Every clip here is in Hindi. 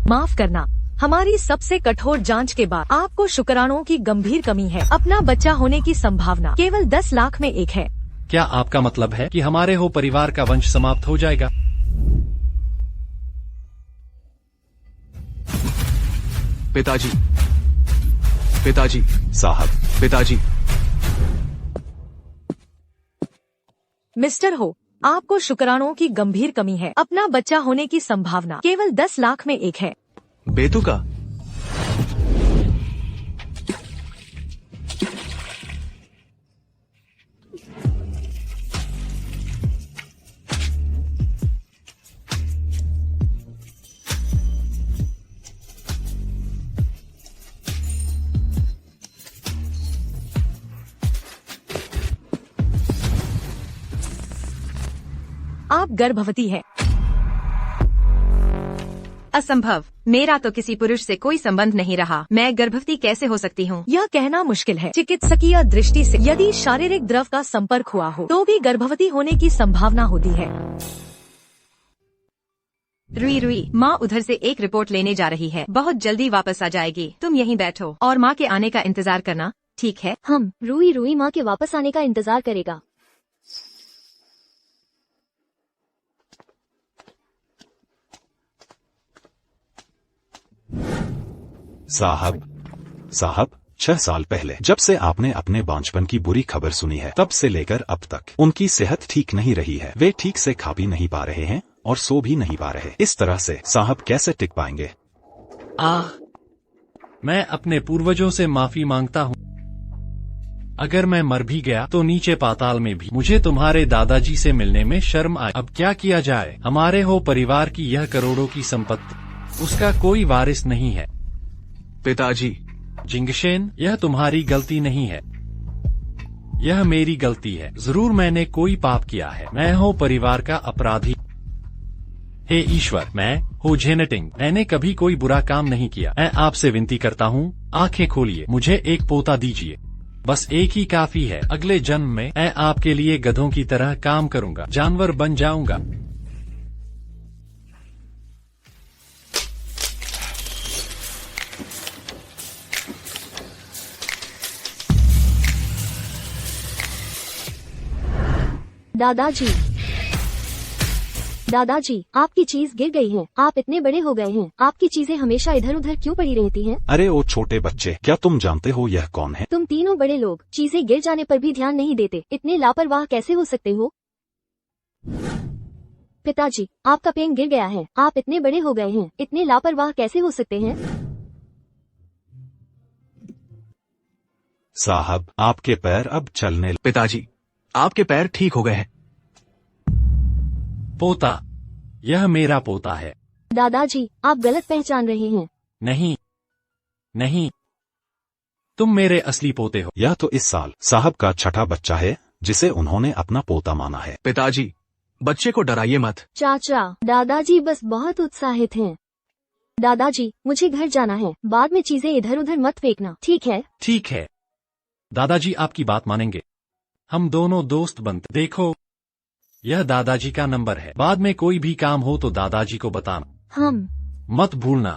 माफ करना, हमारी सबसे कठोर जांच के बाद आपको शुक्राणुओं की गंभीर कमी है। अपना बच्चा होने की संभावना केवल 10 लाख में 1 है। क्या आपका मतलब है कि हमारे हो परिवार का वंश समाप्त हो जाएगा? पिताजी, पिताजी, साहब, पिताजी। मिस्टर हो, आपको शुक्राणुओं की गंभीर कमी है। अपना बच्चा होने की संभावना केवल 10 लाख में 1 है। बेतुका। आप गर्भवती हैं। असंभव, मेरा तो किसी पुरुष से कोई संबंध नहीं रहा। मैं गर्भवती कैसे हो सकती हूँ? यह कहना मुश्किल है। चिकित्सकीय दृष्टि से यदि शारीरिक द्रव का संपर्क हुआ हो तो भी गर्भवती होने की संभावना होती है। रुई रुई, माँ उधर से एक रिपोर्ट लेने जा रही है, बहुत जल्दी वापस आ जाएगी। तुम यहीं बैठो और माँ के आने का इंतजार करना, ठीक है? हम रुई रुई माँ के वापस आने का इंतजार करेगा। साहब, 6 साल पहले जब से आपने अपने बांझपन की बुरी खबर सुनी है, तब से लेकर अब तक उनकी सेहत ठीक नहीं रही है। वे ठीक से खा भी नहीं पा रहे हैं और सो भी नहीं पा रहे। इस तरह से साहब कैसे टिक पाएंगे? मैं अपने पूर्वजों से माफी मांगता हूँ। अगर मैं मर भी गया तो नीचे पाताल में भी मुझे तुम्हारे दादाजी से मिलने में शर्म आए। अब क्या किया जाए? हमारे हो परिवार की यह करोड़ों की संपत्ति, उसका कोई वारिस नहीं है। पिताजी। जिंगशेन, यह तुम्हारी गलती नहीं है, यह मेरी गलती है। जरूर मैंने कोई पाप किया है। मैं हूँ परिवार का अपराधी। हे ईश्वर, मैं हूँ जेनेटिंग, मैंने कभी कोई बुरा काम नहीं किया। मैं आपसे विनती करता हूँ, आंखें खोलिए, मुझे एक पोता दीजिए। बस एक ही काफी है। अगले जन्म में मैं आपके लिए गधों की तरह काम करूँगा, जानवर बन जाऊंगा। दादाजी, आपकी चीज गिर गई है। आप इतने बड़े हो गए हैं, आपकी चीजें हमेशा इधर उधर क्यों पड़ी रहती हैं? अरे ओ छोटे बच्चे, क्या तुम जानते हो यह कौन है? तुम तीनों बड़े लोग चीजें गिर जाने पर भी ध्यान नहीं देते। इतने लापरवाह कैसे हो सकते हो? पिताजी, आपका पेन गिर गया है। आप इतने बड़े हो गए हैं, इतने लापरवाह कैसे हो सकते हैं? साहब, आपके पैर अब चलने। पिताजी, आपके पैर ठीक हो गए हैं। पोता, यह मेरा पोता है। दादाजी, आप गलत पहचान रहे हैं। नहीं, तुम मेरे असली पोते हो। यह तो इस साल साहब का छठा बच्चा है जिसे उन्होंने अपना पोता माना है। पिताजी, बच्चे को डराइए मत। चाचा, दादाजी बस बहुत उत्साहित हैं। दादाजी, मुझे घर जाना है, बाद में चीजें इधर उधर मत फेंकना, ठीक है? ठीक है, दादाजी आपकी बात मानेंगे। हम दोनों दोस्त बनते। देखो, यह दादाजी का नंबर है। बाद में कोई भी काम हो तो दादाजी को बताना। हम मत भूलना।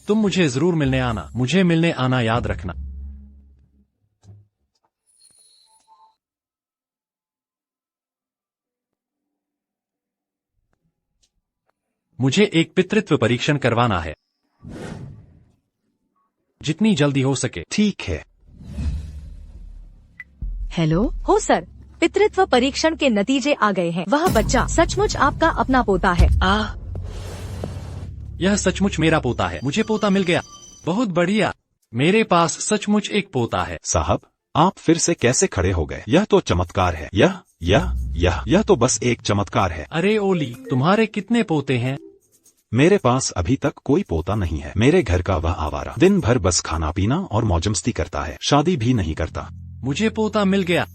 तुम मुझे जरूर मिलने आना। मुझे मिलने आना याद रखना। मुझे एक पितृत्व परीक्षण करवाना है, जितनी जल्दी हो सके। ठीक है। हेलो हो सर, पितृत्व परीक्षण के नतीजे आ गए हैं। वह बच्चा सचमुच आपका अपना पोता है। यह सचमुच मेरा पोता है। मुझे पोता मिल गया। बहुत बढ़िया, मेरे पास सचमुच एक पोता है। साहब, आप फिर से कैसे खड़े हो गए? यह तो चमत्कार है। यह तो बस एक चमत्कार है। अरे ओली, तुम्हारे कितने पोते हैं? मेरे पास अभी तक कोई पोता नहीं है। मेरे घर का वह आवारा दिन भर बस खाना पीना और मौजमस्ती करता है, शादी भी नहीं करता। मुझे पोता मिल गया।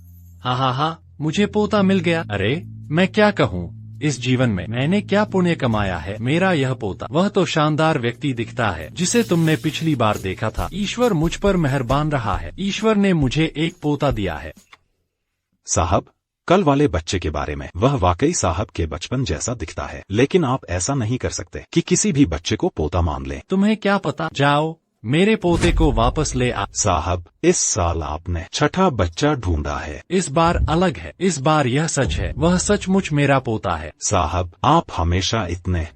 हाँ, मुझे पोता मिल गया। अरे मैं क्या कहूँ, इस जीवन में मैंने क्या पुण्य कमाया है। मेरा यह पोता, वह तो शानदार व्यक्ति दिखता है जिसे तुमने पिछली बार देखा था। ईश्वर मुझ पर मेहरबान रहा है। ईश्वर ने मुझे एक पोता दिया है। साहब, कल वाले बच्चे के बारे में। वह वाकई साहब के बचपन जैसा दिखता है, लेकिन आप ऐसा नहीं कर सकते कि किसी भी बच्चे को पोता मान लें। तुम्हें क्या पता, जाओ मेरे पोते को वापस ले आ। साहब, इस साल आपने छठा बच्चा ढूंढा है। इस बार अलग है, इस बार यह सच है, वह सचमुच मेरा पोता है। साहब, आप हमेशा इतने।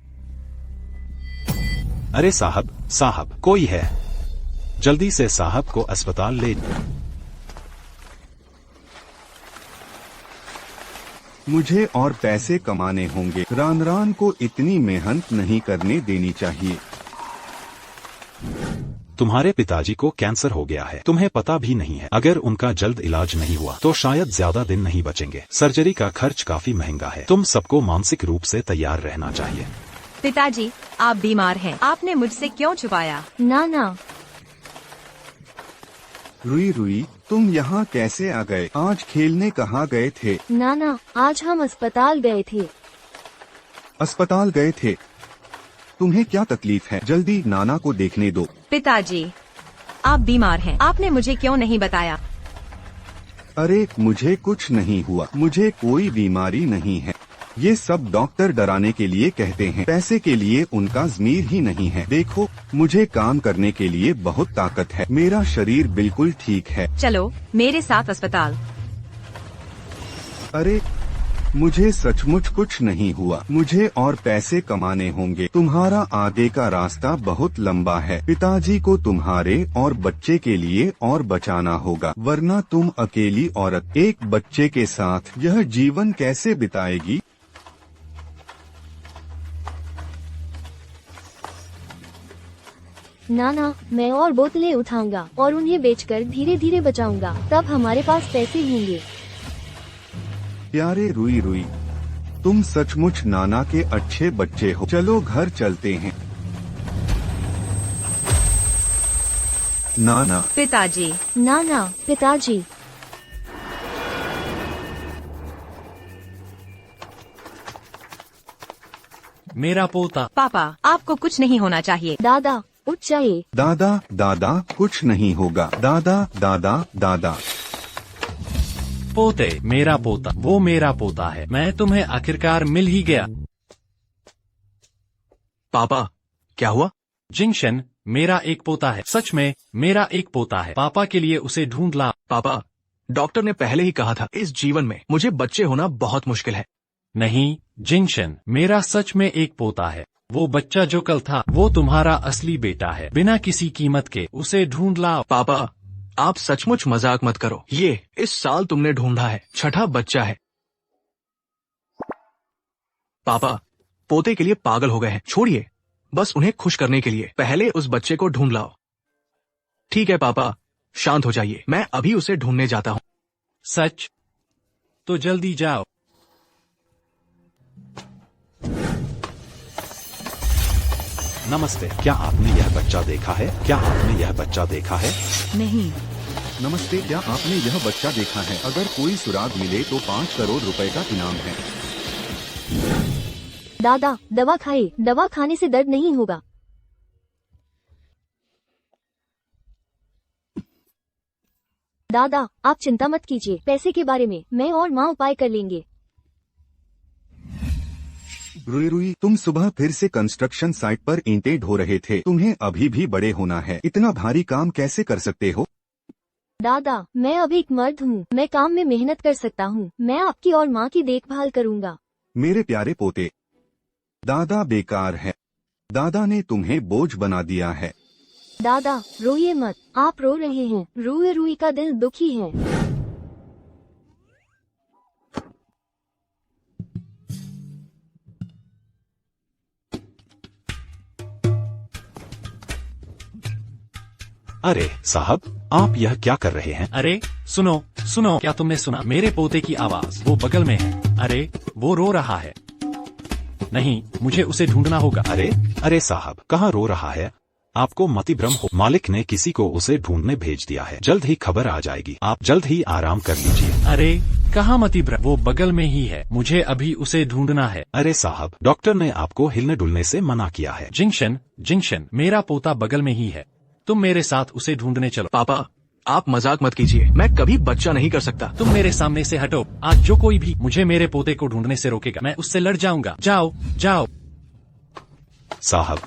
अरे साहब कोई है, जल्दी से साहब को अस्पताल ले। मुझे और पैसे कमाने होंगे। रान को इतनी मेहनत नहीं करने देनी चाहिए। तुम्हारे पिताजी को कैंसर हो गया है, तुम्हें पता भी नहीं है। अगर उनका जल्द इलाज नहीं हुआ तो शायद ज्यादा दिन नहीं बचेंगे। सर्जरी का खर्च काफी महंगा है। तुम सबको मानसिक रूप से तैयार रहना चाहिए। पिताजी, आप बीमार हैं, आपने मुझसे क्यों छुपाया? ना रुई, तुम यहाँ कैसे आ गए? आज खेलने कहाँ गए थे? ना, आज हम अस्पताल गए थे। अस्पताल गए थे? तुम्हें क्या तकलीफ है? जल्दी नाना को देखने दो। पिताजी, आप बीमार हैं, आपने मुझे क्यों नहीं बताया? अरे मुझे कुछ नहीं हुआ, मुझे कोई बीमारी नहीं है। ये सब डॉक्टर डराने के लिए कहते हैं, पैसे के लिए उनका ज़मीर ही नहीं है। देखो, मुझे काम करने के लिए बहुत ताकत है, मेरा शरीर बिल्कुल ठीक है। चलो मेरे साथ अस्पताल। अरे मुझे सचमुच कुछ नहीं हुआ। मुझे और पैसे कमाने होंगे। तुम्हारा आगे का रास्ता बहुत लंबा है। पिताजी को तुम्हारे और बच्चे के लिए और बचाना होगा, वरना तुम अकेली औरत एक बच्चे के साथ यह जीवन कैसे बिताएगी? ना, मैं और बोतलें उठाऊंगा और उन्हें बेचकर धीरे धीरे बचाऊंगा, तब हमारे पास पैसे होंगे। प्यारे रुई, तुम सचमुच नाना के अच्छे बच्चे हो। चलो घर चलते हैं। नाना। पिताजी। ना, पिताजी। मेरा पोता। पापा, आपको कुछ नहीं होना चाहिए। दादा, उठ जाइए। दादा, कुछ नहीं होगा। दादा। पोते, मेरा पोता, वो मेरा पोता है। मैं तुम्हें आखिरकार मिल ही गया। पापा, क्या हुआ? जिंगशन, मेरा एक पोता है, सच में मेरा एक पोता है। पापा के लिए उसे ढूंढ ला। पापा, डॉक्टर ने पहले ही कहा था, इस जीवन में मुझे बच्चे होना बहुत मुश्किल है। नहीं जिंगशन, मेरा सच में एक पोता है। वो बच्चा जो कल था, वो तुम्हारा असली बेटा है। बिना किसी कीमत के उसे ढूंढ लाओ। पापा, आप सचमुच मजाक मत करो। ये इस साल तुमने ढूंढा है, छठा बच्चा है। पापा, पोते के लिए पागल हो गए हैं। छोड़िए, बस उन्हें खुश करने के लिए पहले उस बच्चे को ढूंढ लाओ। ठीक है पापा, शांत हो जाइए, मैं अभी उसे ढूंढने जाता हूँ। सच? तो जल्दी जाओ। नमस्ते, क्या आपने यह बच्चा देखा है? नहीं। नमस्ते, क्या आपने यह बच्चा देखा है? अगर कोई सुराग मिले तो 5 करोड़ रुपए का इनाम है। दादा, दवा खाइए, दवा खाने से दर्द नहीं होगा। दादा, आप चिंता मत कीजिए, पैसे के बारे में मैं और माँ उपाय कर लेंगे। रुई, तुम सुबह फिर से कंस्ट्रक्शन साइट पर ईंटें ढो रहे थे। तुम्हें अभी भी बड़े होना है। इतना भारी काम कैसे कर सकते हो? दादा, मैं अभी एक मर्द हूँ, मैं काम में मेहनत कर सकता हूँ। मैं आपकी और माँ की देखभाल करूँगा। मेरे प्यारे पोते, दादा बेकार है। दादा ने तुम्हें बोझ बना दिया है। दादा, रोइए मत, आप रो रहे हैं। रुई का दिल दुखी है। अरे साहब, आप यह क्या कर रहे हैं? अरे सुनो, क्या तुमने सुना? मेरे पोते की आवाज, वो बगल में है। अरे वो रो रहा है। नहीं, मुझे उसे ढूंढना होगा। अरे साहब, कहाँ रो रहा है? आपको मति भ्रम हो। मालिक ने किसी को उसे ढूंढने भेज दिया है। जल्द ही खबर आ जाएगी। आप जल्द ही आराम कर लीजिए। अरे कहाँ मति भ्रम? वो बगल में ही है। मुझे अभी उसे ढूंढना है। अरे साहब, डॉक्टर ने आपको हिलने डुलने से मना किया है। जिंगशन, मेरा पोता बगल में ही है। तुम मेरे साथ उसे ढूंढने चलो। पापा, आप मजाक मत कीजिए, मैं कभी बच्चा नहीं कर सकता। तुम मेरे सामने से हटो। आज जो कोई भी मुझे मेरे पोते को ढूंढने से रोकेगा, मैं उससे लड़ जाऊंगा। जाओ जाओ। साहब,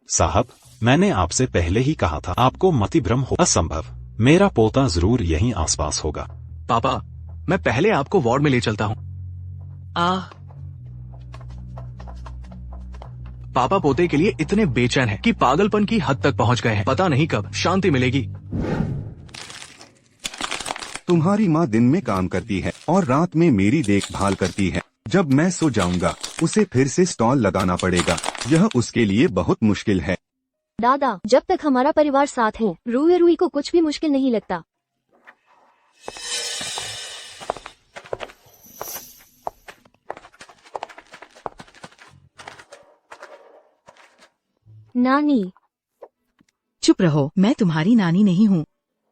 साहब, मैंने आपसे पहले ही कहा था, आपको मतिभ्रम हो। असंभव, मेरा पोता जरूर यहीं आसपास होगा। पापा, मैं पहले आपको वार्ड में ले चलता हूँ। पापा पोते के लिए इतने बेचैन हैं कि पागलपन की हद तक पहुँच गए हैं। पता नहीं कब शांति मिलेगी। तुम्हारी माँ दिन में काम करती है और रात में मेरी देखभाल करती है। जब मैं सो जाऊंगा उसे फिर से स्टॉल लगाना पड़ेगा। यह उसके लिए बहुत मुश्किल है। दादा, जब तक हमारा परिवार साथ है, रूई को कुछ भी मुश्किल नहीं लगता। नानी, चुप रहो, मैं तुम्हारी नानी नहीं हूँ।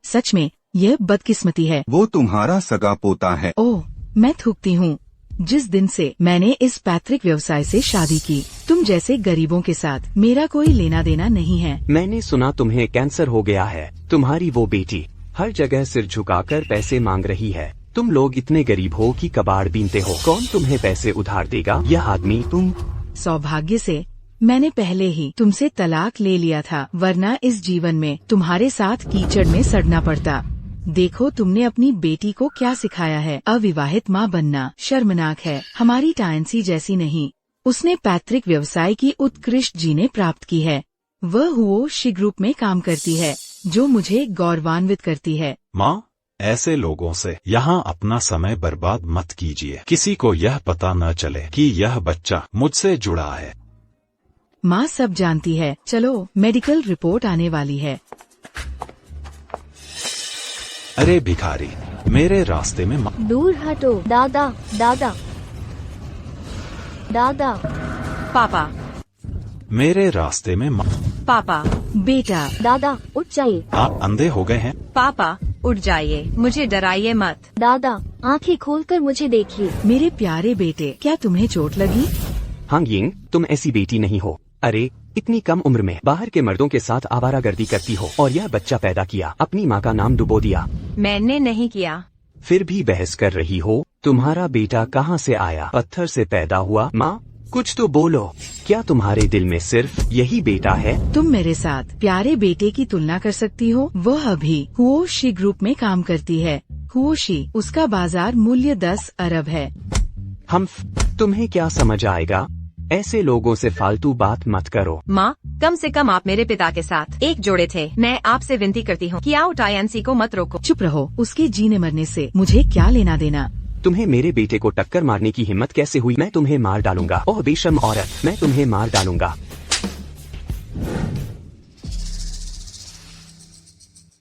सच में यह बदकिस्मती है। वो तुम्हारा सगा पोता है। ओह, मैं थूकती हूँ। जिस दिन से मैंने इस पैतृक व्यवसाय से शादी की, तुम जैसे गरीबों के साथ मेरा कोई लेना देना नहीं है। मैंने सुना तुम्हें कैंसर हो गया है। तुम्हारी वो बेटी हर जगह सिर झुकाकर पैसे मांग रही है। तुम लोग इतने गरीब हो कि कबाड़ बीनते हो। कौन तुम्हें पैसे उधार देगा? यह आदमी। तुम सौभाग्य से मैंने पहले ही तुमसे तलाक ले लिया था, वरना इस जीवन में तुम्हारे साथ कीचड़ में सड़ना पड़ता। देखो तुमने अपनी बेटी को क्या सिखाया है। अविवाहित माँ बनना शर्मनाक है। हमारी टायंसी जैसी नहीं, उसने पैतृक व्यवसाय की उत्कृष्ट जीने प्राप्त की है। वह हुओशी ग्रुप में काम करती है, जो मुझे गौरवान्वित करती है। माँ, ऐसे लोगों से यहाँ अपना समय बर्बाद मत कीजिए। किसी को यह पता न चले कि यह बच्चा मुझसे जुड़ा है। माँ सब जानती है। चलो, मेडिकल रिपोर्ट आने वाली है। अरे भिखारी, मेरे रास्ते में दूर हटो। दादा, दादा, दादा। पापा, मेरे रास्ते में पापा, बेटा। दादा, उठ जाइए। आप अंधे हो गए हैं? पापा, उठ जाइए, मुझे डराइए मत। दादा, आंखें खोलकर मुझे देखिए। मेरे प्यारे बेटे, क्या तुम्हें चोट लगी? हांग यिंग, तुम ऐसी बेटी नहीं हो। अरे, इतनी कम उम्र में बाहर के मर्दों के साथ आवारागर्दी करती हो और यह बच्चा पैदा किया। अपनी माँ का नाम डुबो दिया। मैंने नहीं किया। फिर भी बहस कर रही हो। तुम्हारा बेटा कहाँ से आया? पत्थर से पैदा हुआ? माँ, कुछ तो बोलो। क्या तुम्हारे दिल में सिर्फ यही बेटा है? तुम मेरे साथ प्यारे बेटे की तुलना कर सकती हो? वह अभी हुओशी ग्रुप में काम करती है। हुओशी, उसका बाजार मूल्य 10 अरब है। तुम्हें क्या समझ आएगा? ऐसे लोगों से फालतू बात मत करो। माँ, कम से कम आप मेरे पिता के साथ एक जोड़े थे। मैं आपसे विनती करती हूँ कि आओ टायंसी को मत रोको। चुप रहो, उसके जीने मरने से मुझे क्या लेना देना। तुम्हें मेरे बेटे को टक्कर मारने की हिम्मत कैसे हुई? मैं तुम्हें मार डालूंगा। ओह बेशर्म औरत, मैं तुम्हें मार डालूंगा।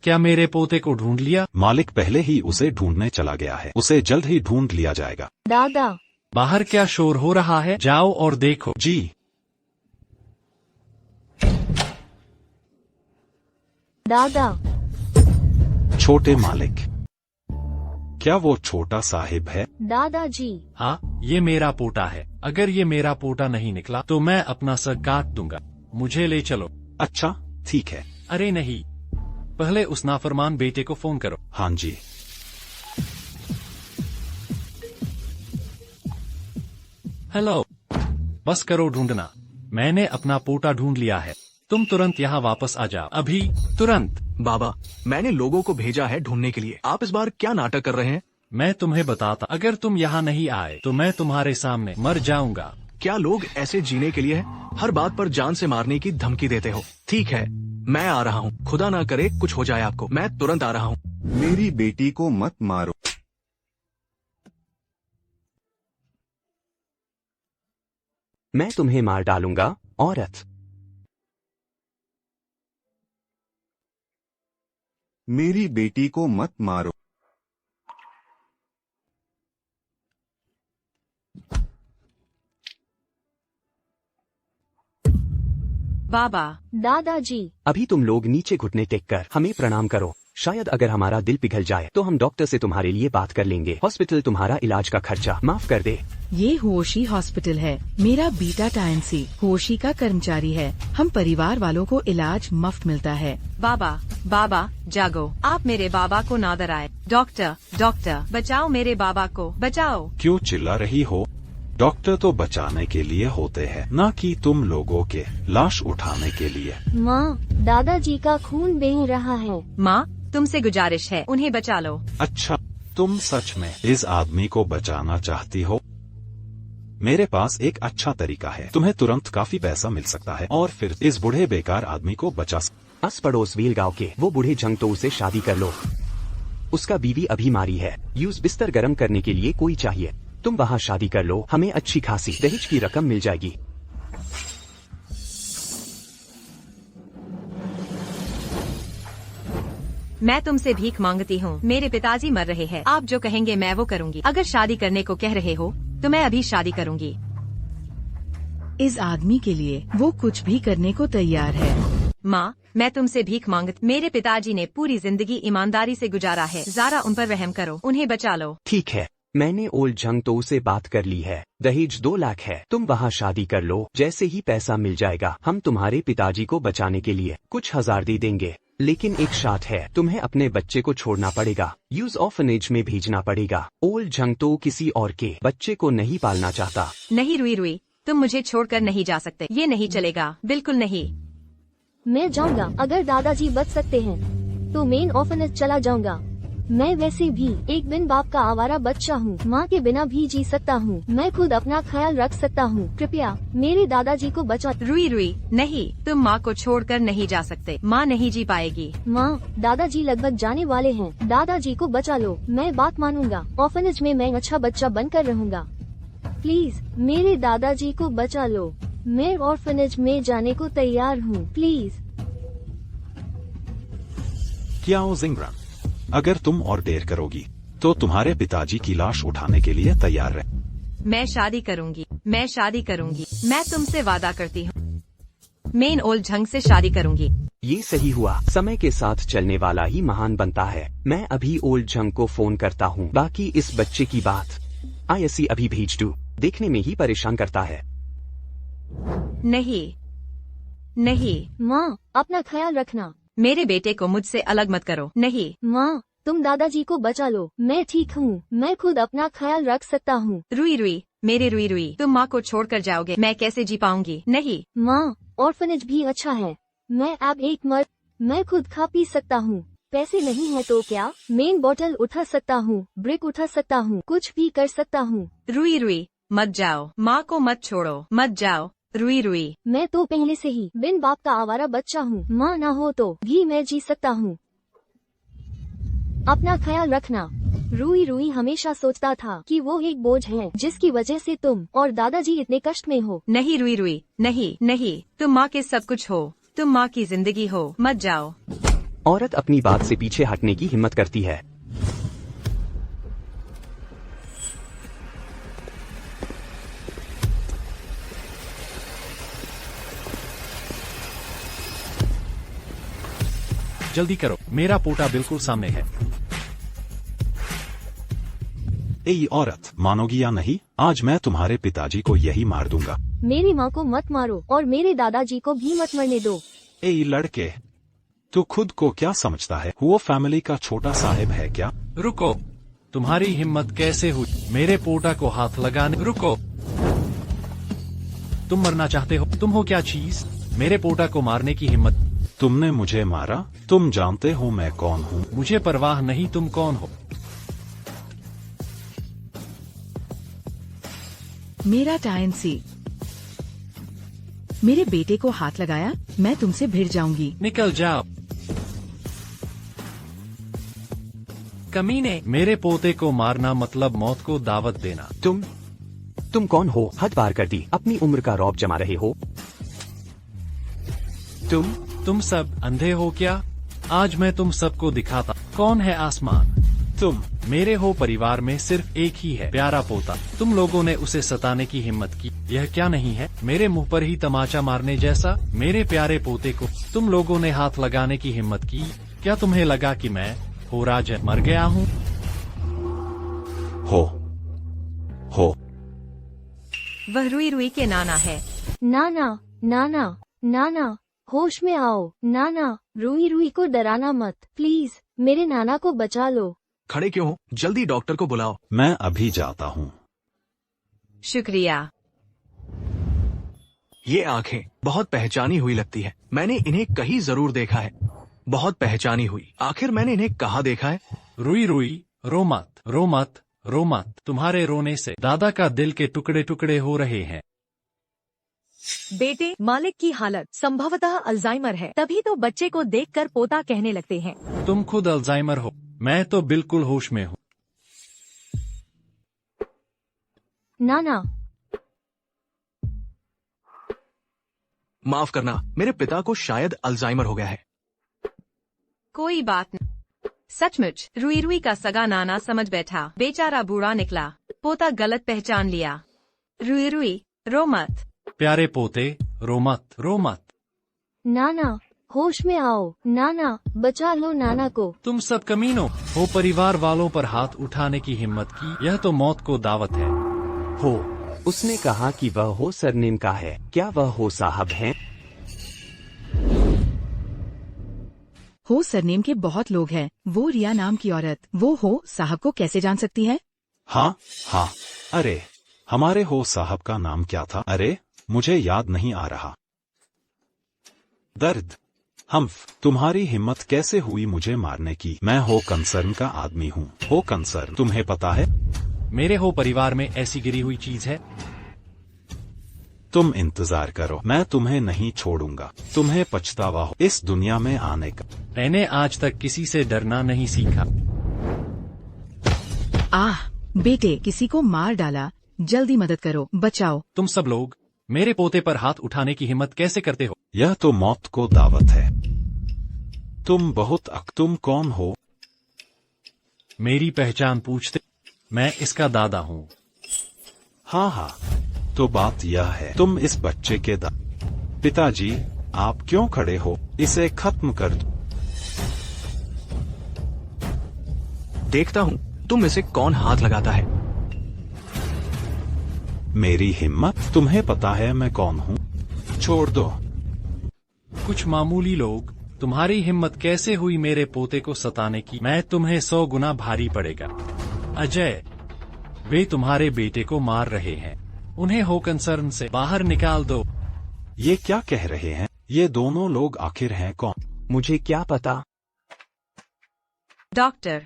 क्या मेरे पोते को ढूंढ लिया? मालिक पहले ही उसे ढूंढने चला गया है। उसे जल्द ही ढूंढ लिया जाएगा। दादा, बाहर क्या शोर हो रहा है? जाओ और देखो। जी। दादा। छोटे मालिक, क्या वो छोटा साहिब है? दादाजी। हाँ, ये मेरा पोता है। अगर ये मेरा पोता नहीं निकला तो मैं अपना सर काट दूंगा। मुझे ले चलो। अच्छा, ठीक है। अरे नहीं, पहले उस नाफरमान बेटे को फोन करो। हाँ जी। हेलो, बस करो ढूंढना। मैंने अपना पोता ढूंढ लिया है। तुम तुरंत यहाँ वापस आ जाओ, अभी तुरंत। बाबा, मैंने लोगों को भेजा है ढूंढने के लिए। आप इस बार क्या नाटक कर रहे हैं? मैं तुम्हें बताता, अगर तुम यहाँ नहीं आए तो मैं तुम्हारे सामने मर जाऊंगा। क्या लोग ऐसे जीने के लिए हैं? हर बात पर जान से मारने की धमकी देते हो। ठीक है, मैं आ रहा हूँ। खुदा ना करे कुछ हो जाए आपको। मैं तुरंत आ रहा हूँ। मेरी बेटी को मत मारो। मैं तुम्हें मार डालूंगा, औरत। मेरी बेटी को मत मारो। बाबा। दादाजी। अभी तुम लोग नीचे घुटने टेक कर हमें प्रणाम करो। शायद अगर हमारा दिल पिघल जाए तो हम डॉक्टर से तुम्हारे लिए बात कर लेंगे। हॉस्पिटल तुम्हारा इलाज का खर्चा माफ कर दे। ये होशी हॉस्पिटल है। मेरा बीटा टाइनसी होशी का कर्मचारी है। हम परिवार वालों को इलाज मुफ्त मिलता है। बाबा बाबा जागो, आप मेरे बाबा को ना डराए। डॉक्टर डॉक्टर बचाओ मेरे बाबा को, बचाओ। क्यों चिल्ला रही हो? डॉक्टर तो बचाने के लिए होते हैं, न कि तुम लोगों के लाश उठाने के लिए। माँ, दादाजी का खून बह रहा है। माँ, तुमसे गुजारिश है, उन्हें बचा लो। अच्छा, तुम सच में इस आदमी को बचाना चाहती हो? मेरे पास एक अच्छा तरीका है। तुम्हें तुरंत काफी पैसा मिल सकता है और फिर इस बूढ़े बेकार आदमी को बचा अस पड़ोस वेल गाँव के वो बूढ़े जंगतोड़ से शादी कर लो। उसका बीवी अभी मारी है। यूज बिस्तर गर्म करने के लिए कोई चाहिए। तुम वहाँ शादी कर लो, हमें अच्छी खासी दहेज की रकम मिल जाएगी। मैं तुमसे भीख मांगती हूँ। मेरे पिताजी मर रहे हैं। आप जो कहेंगे मैं वो करूँगी। अगर शादी करने को कह रहे हो तो मैं अभी शादी करूँगी। इस आदमी के लिए वो कुछ भी करने को तैयार है। माँ, मैं तुमसे भीख मांगती। मेरे पिताजी ने पूरी जिंदगी ईमानदारी से गुजारा है। जरा उन पर रहम करो, उन्हें बचा लो। ठीक है, मैंने ओल्ड जंगतोड़ से बात कर ली है। दहेज 2 लाख है। तुम वहाँ शादी कर लो। जैसे ही पैसा मिल जाएगा हम तुम्हारे पिताजी को बचाने के लिए कुछ हजार दे देंगे। लेकिन एक शर्त है, तुम्हें अपने बच्चे को छोड़ना पड़ेगा। यूज ऑर्फनेज में भेजना पड़ेगा। ओल्ड जंगतोड़ किसी और के बच्चे को नहीं पालना चाहता। नहीं रुई रुई, तुम मुझे छोड़कर नहीं जा सकते। ये नहीं चलेगा, बिल्कुल नहीं। मैं जाऊंगा। अगर दादाजी बच सकते हैं तो मेन ऑर्फनेज चला जाऊंगा। मैं वैसे भी एक बिन बाप का आवारा बच्चा हूँ। माँ के बिना भी जी सकता हूँ। मैं खुद अपना ख्याल रख सकता हूँ। कृपया मेरे दादाजी को बचा। रुई रुई, नहीं, तुम माँ को छोड़कर नहीं जा सकते। माँ नहीं जी पाएगी। माँ, दादाजी लगभग जाने वाले हैं। दादाजी को बचा लो। मैं बात मानूंगा। ऑर्फनेज में मैं अच्छा बच्चा बनकर रहूंगा। प्लीज मेरे दादाजी को बचा लो। मैं ऑर्फनेज में जाने को तैयार हूँ। प्लीज। क्या हो जिंगरन, अगर तुम और देर करोगी तो तुम्हारे पिताजी की लाश उठाने के लिए तैयार रहे। मैं शादी करूंगी। मैं शादी करूंगी। मैं तुमसे वादा करती हूँ। मेन ओल्ड झंग से शादी करूंगी। ये सही हुआ। समय के साथ चलने वाला ही महान बनता है। मैं अभी ओल्ड जंग को फोन करता हूँ। बाकी इस बच्चे की बात आईएससी अभी भेज दूं। देखने में ही परेशान करता है। नहीं नहीं। माँ, अपना ख्याल रखना। मेरे बेटे को मुझसे अलग मत करो। नहीं। माँ, तुम दादाजी को बचा लो। मैं ठीक हूँ। मैं खुद अपना ख्याल रख सकता हूँ। रुई रुई, मेरे रुई रुई, तुम माँ को छोड़कर जाओगे। मैं कैसे जी पाऊंगी। नहीं। माँ, ऑर्फनेज भी अच्छा है। मैं अब एक मर्द। मैं खुद खा पी सकता हूँ। पैसे नहीं है तो क्या, मेन बोतल उठा सकता हूँ, ब्रिक उठा सकता हूँ, कुछ भी कर सकता हूँ। रुई रुई, मत जाओ। माँ को मत छोड़ो, मत जाओ। रुई रुई, मैं तो पहले से ही बिन बाप का आवारा बच्चा हूँ। माँ ना हो तो भी मैं जी सकता हूँ। अपना ख्याल रखना। रुई रुई हमेशा सोचता था कि वो एक बोझ है जिसकी वजह से तुम और दादाजी इतने कष्ट में हो। नहीं रुई रुई, नहीं नहीं, तुम माँ के सब कुछ हो। तुम माँ की जिंदगी हो। मत जाओ। औरत अपनी बात से पीछे हटने की हिम्मत करती है। जल्दी करो, मेरा पोटा बिल्कुल सामने है। ए औरत, मानोगी या नहीं, आज मैं तुम्हारे पिताजी को यही मार दूंगा। मेरी माँ को मत मारो और मेरे दादाजी को भी मत मरने दो। ए लड़के, तू खुद को क्या समझता है? वो फैमिली का छोटा साहेब है क्या? रुको, तुम्हारी हिम्मत कैसे हुई मेरे पोटा को हाथ लगाने? रुको, तुम मरना चाहते हो? तुम हो क्या चीज, मेरे पोटा को मारने की हिम्मत? तुमने मुझे मारा? तुम जानते हो मैं कौन हूँ? मुझे परवाह नहीं तुम कौन हो। मेरा टाइनसी, मेरे बेटे को हाथ लगाया, मैं तुमसे भिड़ जाऊंगी। निकल जाओ कमीने। मेरे पोते को मारना मतलब मौत को दावत देना। तुम कौन हो? हद पार कर दी। अपनी उम्र का रौब जमा रहे हो। तुम सब अंधे हो क्या? आज मैं तुम सबको दिखाता कौन है आसमान। तुम मेरे हो परिवार में सिर्फ एक ही है, प्यारा पोता। तुम लोगों ने उसे सताने की हिम्मत की। यह क्या नहीं है, मेरे मुंह पर ही तमाचा मारने जैसा? मेरे प्यारे पोते को तुम लोगों ने हाथ लगाने की हिम्मत की। क्या तुम्हें लगा कि मैं हो राजा मर गया हूँ? हो वह रुई रुई के नाना है। नाना नाना नाना, होश में आओ। नाना, रुई रुई को डराना मत, प्लीज मेरे नाना को बचा लो। खड़े क्यों हो? जल्दी डॉक्टर को बुलाओ। मैं अभी जाता हूँ। शुक्रिया। ये आंखें बहुत पहचानी हुई लगती है। मैंने इन्हें कहीं जरूर देखा है। बहुत पहचानी हुई। आखिर मैंने इन्हें कहाँ देखा है? रुई रुई, रो मत, रो मत, रो मत। तुम्हारे रोने से दादा का दिल के टुकड़े टुकड़े हो रहे हैं। बेटे, मालिक की हालत संभवतः अल्जाइमर है, तभी तो बच्चे को देखकर पोता कहने लगते हैं। तुम खुद अल्जाइमर हो, मैं तो बिल्कुल होश में हूँ। नाना, माफ करना, मेरे पिता को शायद अल्जाइमर हो गया है। कोई बात नहीं। सचमुच रुई रुई का सगा नाना समझ बैठा। बेचारा बूढ़ा निकला। पोता गलत पहचान लिया। रुई रुई, रो मत। प्यारे पोते, रो मत, रो मत। नाना, होश में आओ। नाना, बचा लो नाना को। तुम सब कमीनों हो, परिवार वालों पर हाथ उठाने की हिम्मत की। यह तो मौत को दावत है। हो, उसने कहा कि वह हो सरनेम का है। क्या वह हो साहब हैं? हो सरनेम के बहुत लोग हैं। वो रिया नाम की औरत, वो हो साहब को कैसे जान सकती है? हाँ, अरे हमारे हो साहब का नाम क्या था? अरे मुझे याद नहीं आ रहा। दर्द। तुम्हारी हिम्मत कैसे हुई मुझे मारने की? मैं हो कंसर्न का आदमी हूँ। हो कंसर्न, तुम्हें पता है? मेरे हो परिवार में ऐसी गिरी हुई चीज है। तुम इंतजार करो, मैं तुम्हें नहीं छोड़ूंगा। तुम्हें पछतावा हो इस दुनिया में आने का। मैंने आज तक किसी से डरना नहीं सीखा। बेटे, किसी को मार डाला। जल्दी मदद करो, बचाओ। तुम सब लोग मेरे पोते पर हाथ उठाने की हिम्मत कैसे करते हो? यह तो मौत को दावत है। तुम कौन हो? मेरी पहचान पूछते? मैं इसका दादा हूँ। हाँ, तो बात यह है, तुम इस बच्चे के पिताजी, आप क्यों खड़े हो? इसे खत्म कर दो। देखता हूँ तुम इसे कौन हाथ लगाता है। मेरी हिम्मत? तुम्हें पता है मैं कौन हूँ? छोड़ दो। कुछ मामूली लोग, तुम्हारी हिम्मत कैसे हुई मेरे पोते को सताने की? मैं तुम्हें 100 गुना भारी पड़ेगा। अजय, वे तुम्हारे बेटे को मार रहे हैं। उन्हें हो कंसर्न से बाहर निकाल दो। ये क्या कह रहे हैं? ये दोनों लोग आखिर हैं कौन? मुझे क्या पता। डॉक्टर,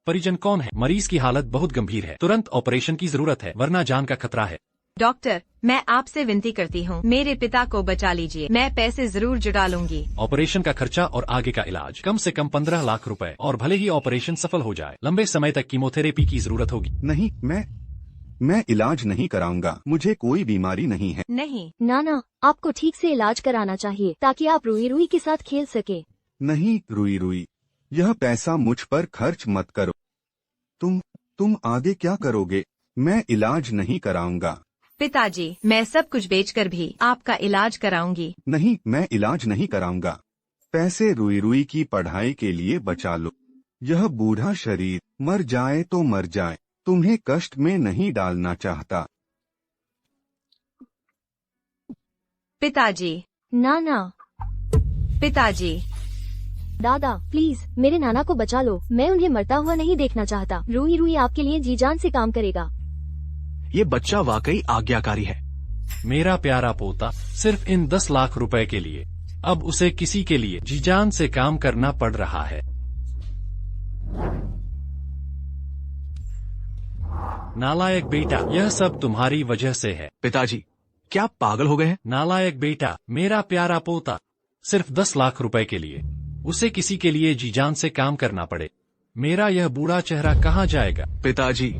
परिजन कौन है? मरीज की हालत बहुत गंभीर है, तुरंत ऑपरेशन की जरूरत है, वरना जान का खतरा है। डॉक्टर, मैं आपसे विनती करती हूँ, मेरे पिता को बचा लीजिए। मैं पैसे जरूर जुटा लूंगी। ऑपरेशन का खर्चा और आगे का इलाज कम से कम 15 लाख रुपए, और भले ही ऑपरेशन सफल हो जाए, लंबे समय तक कीमोथेरेपी की जरूरत होगी। नहीं, मैं इलाज नहीं कराऊंगा। मुझे कोई बीमारी नहीं है। नहीं नाना, आपको ठीक से इलाज कराना चाहिए ताकि आप रुई रुई के साथ खेल सके। नहीं रुई रुई, यह पैसा मुझ पर खर्च मत करो। तुम आगे क्या करोगे? मैं इलाज नहीं कराऊंगा। पिताजी, मैं सब कुछ बेचकर भी आपका इलाज कराऊंगी। नहीं, मैं इलाज नहीं कराऊंगा। पैसे रुई रुई की पढ़ाई के लिए बचा लो। यह बूढ़ा शरीर मर जाए तो मर जाए, तुम्हें कष्ट में नहीं डालना चाहता। पिताजी, नाना, पिताजी, दादा, प्लीज मेरे नाना को बचा लो। मैं उन्हें मरता हुआ नहीं देखना चाहता। रुई रुई आपके लिए जी जान से काम करेगा। ये बच्चा वाकई आज्ञाकारी है। मेरा प्यारा पोता सिर्फ इन 10 लाख रुपए के लिए अब उसे किसी के लिए जी जान से काम करना पड़ रहा है। नालायक बेटा, यह सब तुम्हारी वजह से है। पिताजी, क्या आप पागल हो गए हैं? नालायक बेटा, मेरा प्यारा पोता सिर्फ 10 लाख रुपए के लिए उसे किसी के लिए जी जान से काम करना पड़े। मेरा यह बूढ़ा चेहरा कहाँ जाएगा? पिताजी,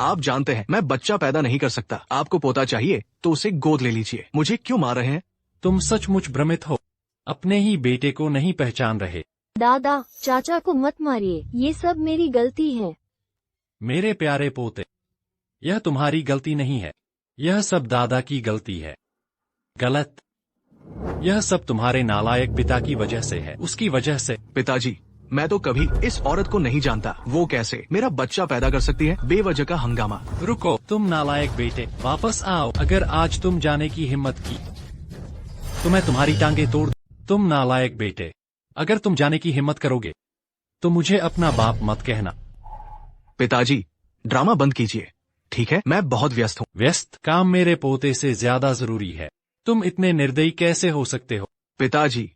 आप जानते हैं मैं बच्चा पैदा नहीं कर सकता। आपको पोता चाहिए तो उसे गोद ले लीजिए। मुझे क्यों मार रहे हैं? तुम सचमुच भ्रमित हो, अपने ही बेटे को नहीं पहचान रहे। दादा, चाचा को मत मारिए, ये सब मेरी गलती है। मेरे प्यारे पोते, यह तुम्हारी गलती नहीं है, यह सब दादा की गलती है। गलत। यह सब तुम्हारे नालायक पिता की वजह से है, उसकी वजह से। पिताजी, मैं तो कभी इस औरत को नहीं जानता। वो कैसे मेरा बच्चा पैदा कर सकती है? बेवजह का हंगामा। रुको, तुम नालायक बेटे, वापस आओ। अगर आज तुम जाने की हिम्मत की तो मैं तुम्हारी टांगे तोड़। तुम नालायक बेटे, अगर तुम जाने की हिम्मत करोगे तो मुझे अपना बाप मत कहना। पिताजी, ड्रामा बंद कीजिए, ठीक है? मैं बहुत व्यस्त हूँ। व्यस्त? काम मेरे पोते से ज्यादा जरूरी है। तुम इतने निर्दयी कैसे हो सकते हो? पिताजी,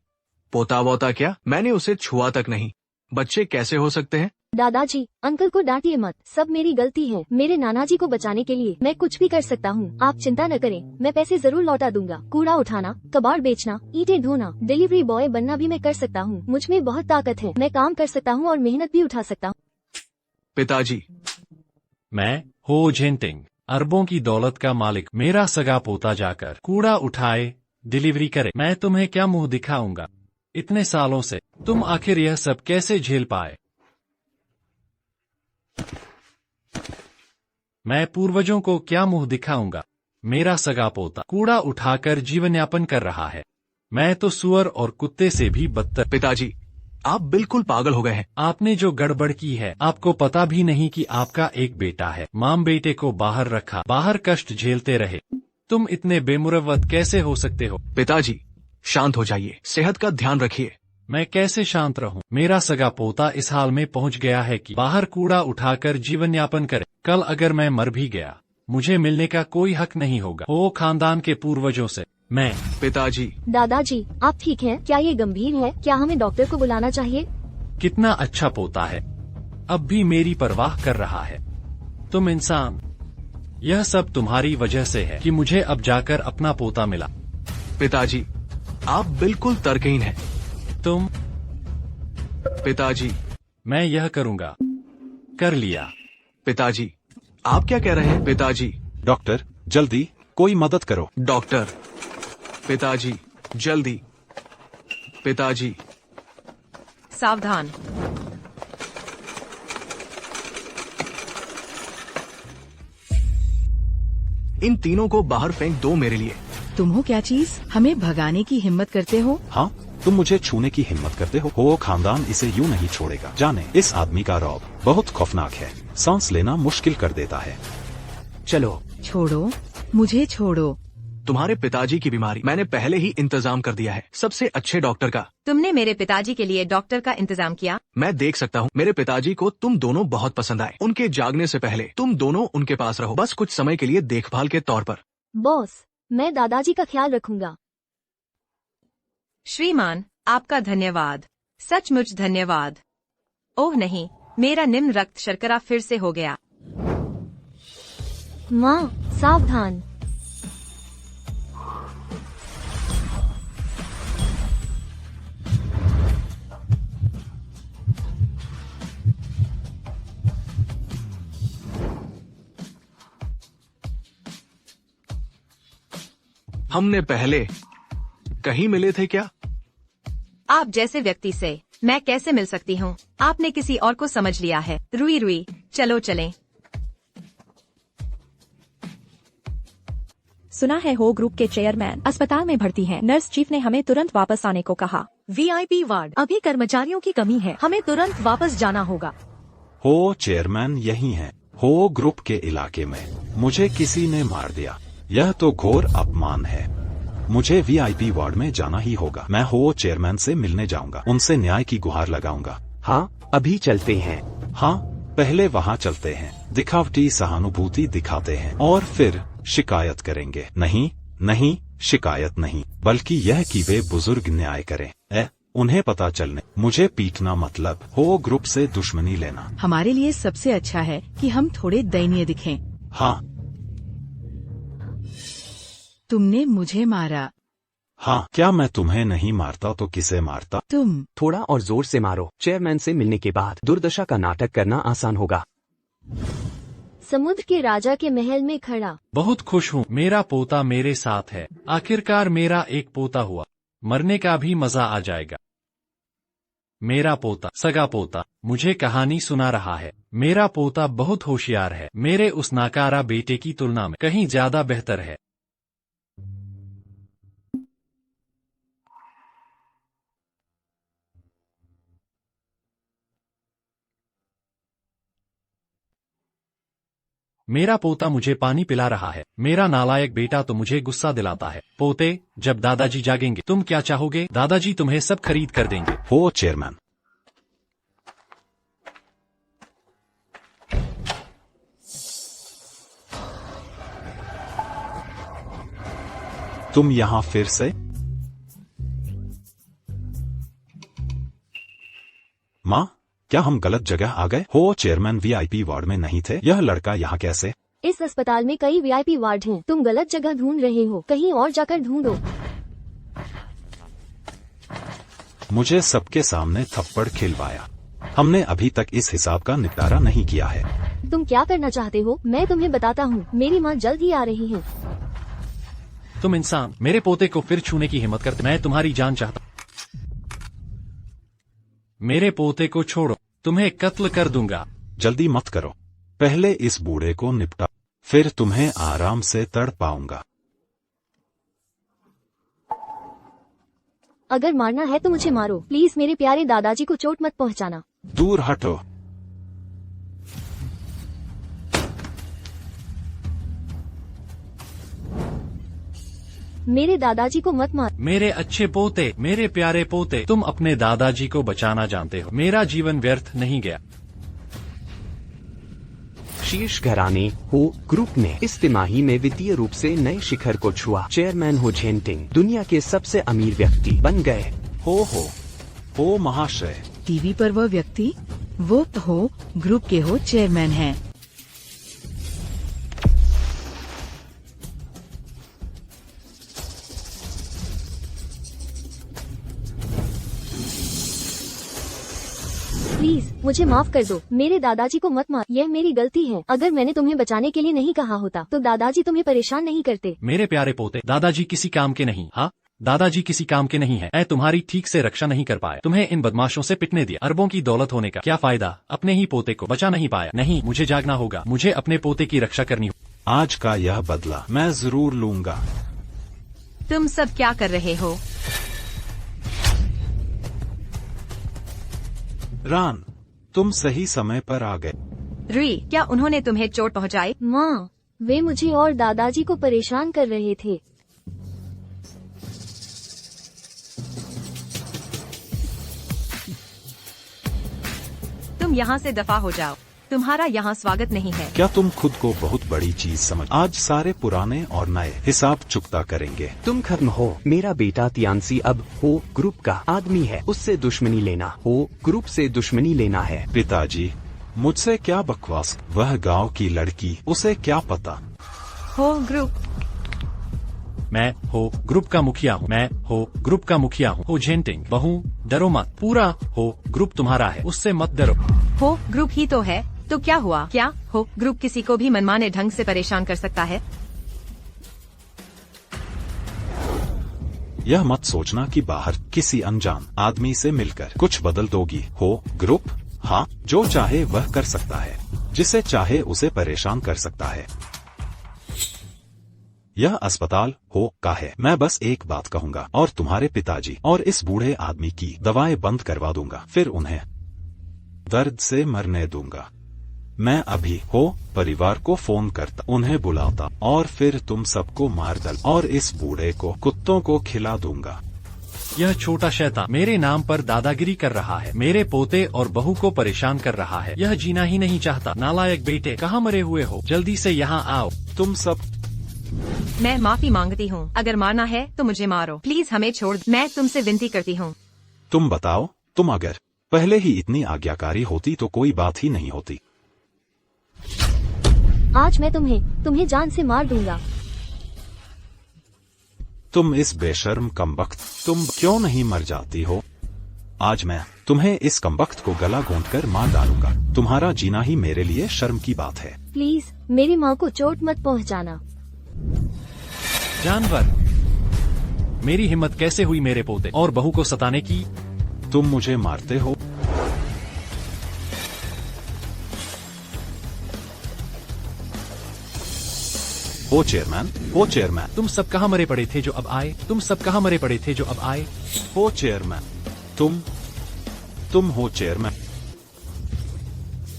पोता वोता क्या? मैंने उसे छुआ तक नहीं। बच्चे कैसे हो सकते हैं? दादाजी, अंकल को डांटिए मत, सब मेरी गलती है। मेरे नाना जी को बचाने के लिए मैं कुछ भी कर सकता हूँ। आप चिंता न करें, मैं पैसे जरूर लौटा दूंगा। कूड़ा उठाना, कबाड़ बेचना, ईंटें ढोना, डिलीवरी बॉय बनना भी मैं कर सकता हूँ। मुझ में बहुत ताकत है, मैं काम कर सकता हूँ और मेहनत भी उठा सकता हूँ। पिताजी, मैं हो झेंटिंग, अरबों की दौलत का मालिक। मेरा सगा पोता जाकर कूड़ा उठाए, डिलीवरी करे, मैं तुम्हें क्या मुंह दिखाऊंगा? इतने सालों से तुम आखिर यह सब कैसे झेल पाए? मैं पूर्वजों को क्या मुंह दिखाऊंगा? मेरा सगा पोता कूड़ा उठाकर जीवन यापन कर रहा है। मैं तो सुअर और कुत्ते से भी बदतर। पिताजी, आप बिल्कुल पागल हो गए हैं। आपने जो गड़बड़ की है, आपको पता भी नहीं कि आपका एक बेटा है। मां बेटे को बाहर रखा, बाहर कष्ट झेलते रहे। तुम इतने बेमुरव्वत कैसे हो सकते हो? पिताजी, शांत हो जाइए, सेहत का ध्यान रखिए। मैं कैसे शांत रहूं? मेरा सगा पोता इस हाल में पहुंच गया है कि बाहर कूड़ा उठाकर जीवन यापन करे। कल अगर मैं मर भी गया, मुझे मिलने का कोई हक नहीं होगा। वो खानदान के पूर्वजों से मैं। पिताजी, दादाजी, आप ठीक हैं? क्या ये गंभीर है? क्या हमें डॉक्टर को बुलाना चाहिए? कितना अच्छा पोता है, अब भी मेरी परवाह कर रहा है। तुम इंसान, यह सब तुम्हारी वजह से है कि मुझे अब जाकर अपना पोता मिला। पिताजी, आप बिल्कुल तर्कहीन हैं। तुम। पिताजी, मैं यह करूंगा। कर लिया। पिताजी, आप क्या कह रहे हैं? पिताजी, डॉक्टर, जल्दी कोई मदद करो। डॉक्टर। पिताजी, जल्दी। पिताजी, सावधान। इन तीनों को बाहर फेंक दो मेरे लिए। तुम हो क्या चीज? हमें भगाने की हिम्मत करते हो? हाँ, तुम मुझे छूने की हिम्मत करते हो? वो खानदान इसे यूं नहीं छोड़ेगा। जाने, इस आदमी का रौब बहुत खौफनाक है, सांस लेना मुश्किल कर देता है। चलो। छोड़ो, मुझे छोड़ो। तुम्हारे पिताजी की बीमारी मैंने पहले ही इंतजाम कर दिया है, सबसे अच्छे डॉक्टर का। तुमने मेरे पिताजी के लिए डॉक्टर का इंतजाम किया? मैं देख सकता हूँ। मेरे पिताजी को तुम दोनों बहुत पसंद आए। उनके जागने से पहले तुम दोनों उनके पास रहो, बस कुछ समय के लिए देखभाल के तौर पर। बॉस, मैं दादाजी का ख्याल रखूंगा। श्रीमान, आपका धन्यवाद, सचमुच धन्यवाद। ओह नहीं, मेरा निम्न रक्त शर्करा फिर से हो गया। माँ, सावधान। हमने पहले कहीं मिले थे क्या? आप जैसे व्यक्ति से मैं कैसे मिल सकती हूँ? आपने किसी और को समझ लिया है। रुई रुई, चलो चलें। सुना है हो ग्रुप के चेयरमैन अस्पताल में भर्ती हैं। नर्स चीफ ने हमें तुरंत वापस आने को कहा। VIP वार्ड, अभी कर्मचारियों की कमी है, हमें तुरंत वापस जाना होगा। हो चेयरमैन यही है, हो ग्रुप के इलाके में मुझे किसी ने मार दिया। यह तो घोर अपमान है। मुझे VIP वार्ड में जाना ही होगा। मैं हो चेयरमैन से मिलने जाऊंगा, उनसे न्याय की गुहार लगाऊंगा। हाँ, अभी चलते हैं। हाँ, पहले वहाँ चलते हैं, दिखावटी सहानुभूति दिखाते हैं और फिर शिकायत करेंगे। नहीं नहीं, शिकायत नहीं, बल्कि यह कि वे बुजुर्ग न्याय करें। उन्हें पता चलने मुझे पीटना मतलब हो ग्रुप से दुश्मनी लेना। हमारे लिए सबसे अच्छा है कि हम थोड़े दयनीय दिखें। हाँ। तुमने मुझे मारा। हाँ, क्या मैं तुम्हें नहीं मारता तो किसे मारता? तुम। थोड़ा और जोर से मारो। चेयरमैन से मिलने के बाद दुर्दशा का नाटक करना आसान होगा। समुद्र के राजा के महल में खड़ा। बहुत खुश हूँ, मेरा पोता मेरे साथ है। आखिरकार मेरा एक पोता हुआ, मरने का भी मजा आ जाएगा। मेरा पोता, सगा पोता, मुझे कहानी सुना रहा है। मेरा पोता बहुत होशियार है, मेरे उस नाकारा बेटे की तुलना में कहीं ज्यादा बेहतर है। मेरा पोता मुझे पानी पिला रहा है। मेरा नालायक बेटा तो मुझे गुस्सा दिलाता है। पोते, जब दादाजी जागेंगे तुम क्या चाहोगे? दादाजी तुम्हें सब खरीद कर देंगे। हो चेयरमैन। तुम यहाँ फिर से? माँ, क्या हम गलत जगह आ गए? हो चेयरमैन वीआईपी वार्ड में नहीं थे। यह लड़का यहाँ कैसे? इस अस्पताल में कई वीआईपी वार्ड हैं। तुम गलत जगह ढूंढ रहे हो, कहीं और जाकर ढूंढो। मुझे सबके सामने थप्पड़ खिलवाया। हमने अभी तक इस हिसाब का निपटारा नहीं किया है। तुम क्या करना चाहते हो मैं तुम्हें बताता हूँ। मेरी माँ जल्द ही आ रही है। तुम इंसान मेरे पोते को फिर छूने की हिम्मत करते, मैं तुम्हारी जान चाहता। मेरे पोते को छोड़ो, तुम्हें कत्ल कर दूंगा। जल्दी मत करो, पहले इस बूढ़े को निपटा, फिर तुम्हें आराम से तड़ पाऊंगा। अगर मारना है तो मुझे मारो, प्लीज मेरे प्यारे दादाजी को चोट मत पहुंचाना। दूर हटो। मेरे दादाजी को मत मार। मेरे अच्छे पोते, मेरे प्यारे पोते, तुम अपने दादाजी को बचाना जानते हो। मेरा जीवन व्यर्थ नहीं गया। शीर्ष घराने हो ग्रुप ने इस तिमाही में वित्तीय रूप से नए शिखर को छुआ। चेयरमैन हो झेंटिंग दुनिया के सबसे अमीर व्यक्ति बन गए। हो महाशय। टीवी पर वह व्यक्ति, वो हो ग्रुप के हो चेयरमैन हैं। प्लीज मुझे माफ कर दो, मेरे दादाजी को मत मार, यह मेरी गलती है। अगर मैंने तुम्हें बचाने के लिए नहीं कहा होता तो दादाजी तुम्हें परेशान नहीं करते। मेरे प्यारे पोते, दादाजी किसी काम के नहीं। हाँ, दादाजी किसी काम के नहीं है। मैं तुम्हारी ठीक से रक्षा नहीं कर पाया, तुम्हें इन बदमाशों से पिटने दिया। अरबों की दौलत होने का क्या फायदा, अपने ही पोते को बचा नहीं पाया। नहीं, मुझे जागना होगा, मुझे अपने पोते की रक्षा करनी होगी। आज का यह बदला मैं जरूर लूंगा। तुम सब क्या कर रहे हो? रान, तुम सही समय पर आ गए। री, क्या उन्होंने तुम्हें चोट पहुंचाई? माँ, वे मुझे और दादाजी को परेशान कर रहे थे। तुम यहाँ से दफा हो जाओ, तुम्हारा यहाँ स्वागत नहीं है। क्या तुम खुद को बहुत बड़ी चीज समझ? आज सारे पुराने और नए हिसाब चुकता करेंगे। तुम खत्म हो। मेरा बेटा तियानसी अब हो ग्रुप का आदमी है, उससे दुश्मनी लेना हो ग्रुप से दुश्मनी लेना है। पिताजी, मुझसे क्या बकवास? वह गांव की लड़की, उसे क्या पता? हो ग्रुप। मैं हो ग्रुप का मुखिया हूँ। मैं हो ग्रुप का मुखिया हूँ। हो झेंटिंग बहू, डरो मत, पूरा हो ग्रुप तुम्हारा है, उससे मत डरो। हो ग्रुप ही तो है, तो क्या हुआ? क्या हो ग्रुप किसी को भी मनमाने ढंग से परेशान कर सकता है? यह मत सोचना कि बाहर किसी अनजान आदमी से मिलकर कुछ बदल दोगी। हो ग्रुप, हाँ, जो चाहे वह कर सकता है, जिसे चाहे उसे परेशान कर सकता है। यह अस्पताल हो का है। मैं बस एक बात कहूंगा और तुम्हारे पिताजी और इस बूढ़े आदमी की दवाएं बंद करवा दूंगा, फिर उन्हें दर्द से मरने दूंगा। मैं अभी हो परिवार को फोन करता, उन्हें बुलाता और फिर तुम सबको मार डाल और इस बूढ़े को कुत्तों को खिला दूंगा। यह छोटा शैतान मेरे नाम पर दादागिरी कर रहा है, मेरे पोते और बहू को परेशान कर रहा है। यह जीना ही नहीं चाहता। नालायक बेटे, कहाँ मरे हुए हो? जल्दी से यहाँ आओ। तुम सब। मैं माफी मांगती हूँ, अगर मारना है तो मुझे मारो, प्लीज हमें छोड़। मैं तुमसे विनती करती हूँ। तुम बताओ, तुम अगर पहले ही इतनी आज्ञाकारी होती तो कोई बात ही नहीं होती। आज मैं तुम्हें जान से मार दूंगा। तुम इस बेशर्म कमबख्त, तुम क्यों नहीं मर जाती हो? आज मैं तुम्हें इस कमबख्त को गला घोंटकर मार डालूंगा। तुम्हारा जीना ही मेरे लिए शर्म की बात है। प्लीज मेरी माँ को चोट मत पहुँचाना। जानवर, मेरी हिम्मत कैसे हुई मेरे पोते और बहू को सताने की? तुम मुझे मारते हो। हो चेयरमैन, हो चेयरमैन। तुम सब कहाँ मरे पड़े थे जो अब आए? तुम सब कहाँ मरे पड़े थे जो अब आए? हो चेयरमैन, तुम हो चेयरमैन।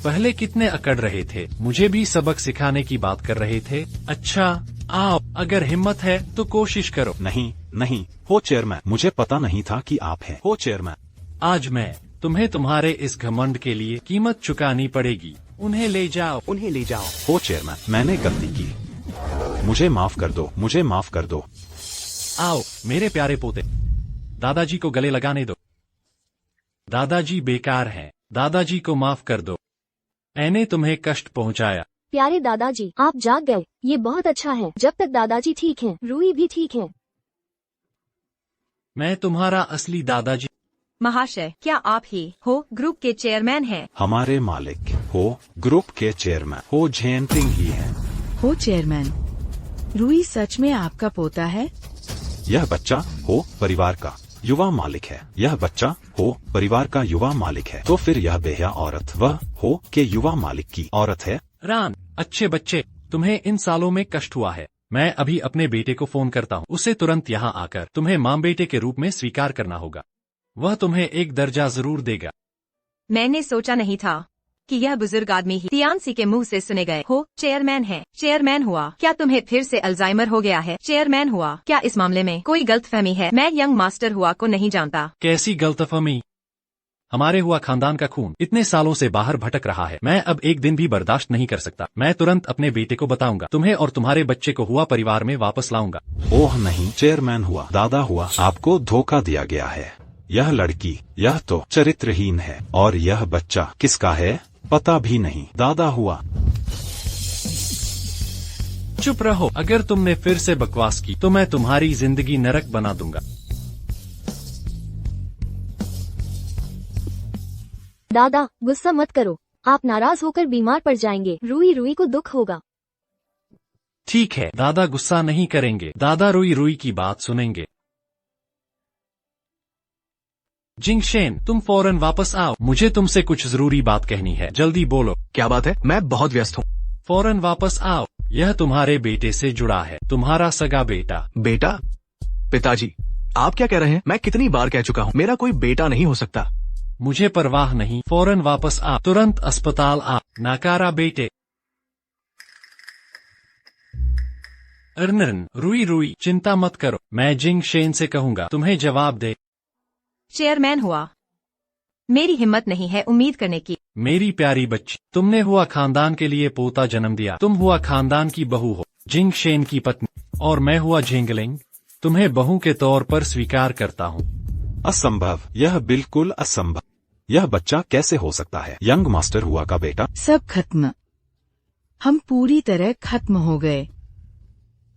पहले कितने अकड़ रहे थे, मुझे भी सबक सिखाने की बात कर रहे थे। अच्छा आओ, अगर हिम्मत है तो कोशिश करो। नहीं नहीं हो चेयरमैन, मुझे पता नहीं था कि आप हैं। हो चेयरमैन। आज मैं तुम्हें तुम्हारे इस घमंड के लिए कीमत चुकानी पड़ेगी। उन्हें ले जाओ। उन्हें ले जाओ। हो चेयरमैन, मैंने गलती की, मुझे माफ कर दो, मुझे माफ कर दो। आओ मेरे प्यारे पोते, दादाजी को गले लगाने दो। दादाजी बेकार हैं, दादाजी को माफ कर दो। मैंने तुम्हें कष्ट पहुंचाया। प्यारे दादाजी, आप जाग गए, ये बहुत अच्छा है। जब तक दादाजी ठीक हैं, रूही भी ठीक है। मैं तुम्हारा असली दादाजी। महाशय, क्या आप ही हो ग्रुप के चेयरमैन हैं? हमारे मालिक हो ग्रुप के चेयरमैन हो जयंतिंग ही है। हो चेयरमैन, रूही सच में आपका पोता है? यह बच्चा हो परिवार का युवा मालिक है। यह बच्चा हो परिवार का युवा मालिक है। तो फिर यह बेहया औरत वह हो के युवा मालिक की औरत है। रान, अच्छे बच्चे, तुम्हें इन सालों में कष्ट हुआ है। मैं अभी अपने बेटे को फोन करता हूँ, उसे तुरंत यहाँ आकर तुम्हें माँ बेटे के रूप में स्वीकार करना होगा। वह तुम्हें एक दर्जा जरूर देगा। मैंने सोचा नहीं था कि यह बुजुर्ग आदमी ही तियानसी के मुंह से सुने गए हो चेयरमैन है। चेयरमैन हुआ, क्या तुम्हें फिर से अल्जाइमर हो गया है? चेयरमैन हुआ, क्या इस मामले में कोई गलतफहमी है? मैं यंग मास्टर हुआ को नहीं जानता। कैसी गलतफहमी? हमारे हुआ खानदान का खून इतने सालों से बाहर भटक रहा है। मैं अब एक दिन भी बर्दाश्त नहीं कर सकता। मैं तुरंत अपने बेटे को बताऊंगा। तुम्हें और तुम्हारे बच्चे को हुआ परिवार में वापस लाऊंगा। ओह नहीं चेयरमैन हुआ, दादा हुआ, आपको धोखा दिया गया है। यह लड़की, यह तो चरित्रहीन है, और यह बच्चा किसका है पता भी नहीं। दादा हुआ। चुप रहो, अगर तुमने फिर से बकवास की तो मैं तुम्हारी जिंदगी नरक बना दूंगा। दादा, गुस्सा मत करो, आप नाराज होकर बीमार पड़ जाएंगे। रूही को दुख होगा। ठीक है दादा, गुस्सा नहीं करेंगे। दादा रूही की बात सुनेंगे। जिंगशेन, तुम फौरन वापस आओ, मुझे तुमसे कुछ जरूरी बात कहनी है। जल्दी बोलो। क्या बात है? मैं बहुत व्यस्त हूँ। फौरन वापस आओ, यह तुम्हारे बेटे से जुड़ा है, तुम्हारा सगा बेटा। बेटा? पिताजी, आप क्या कह रहे हैं? मैं कितनी बार कह चुका हूँ, मेरा कोई बेटा नहीं हो सकता। मुझे परवाह नहीं, फौरन वापस आ, तुरंत अस्पताल आ। नाकारा बेटे। अर्नन, रूही, चिंता मत करो, मैं जिंगशेन से कहूंगा तुम्हें जवाब दे। चेयरमैन हुआ, मेरी हिम्मत नहीं है उम्मीद करने की। मेरी प्यारी बच्ची, तुमने हुआ खानदान के लिए पोता जन्म दिया। तुम हुआ खानदान की बहू हो, जिंगशेन की पत्नी, और मैं हुआ झिंगलिंग, तुम्हें बहू के तौर पर स्वीकार करता हूँ। असंभव, यह बिल्कुल असंभव। यह बच्चा कैसे हो सकता है? यंग मास्टर हुआ का बेटा। सब खत्म, हम पूरी तरह खत्म हो गए।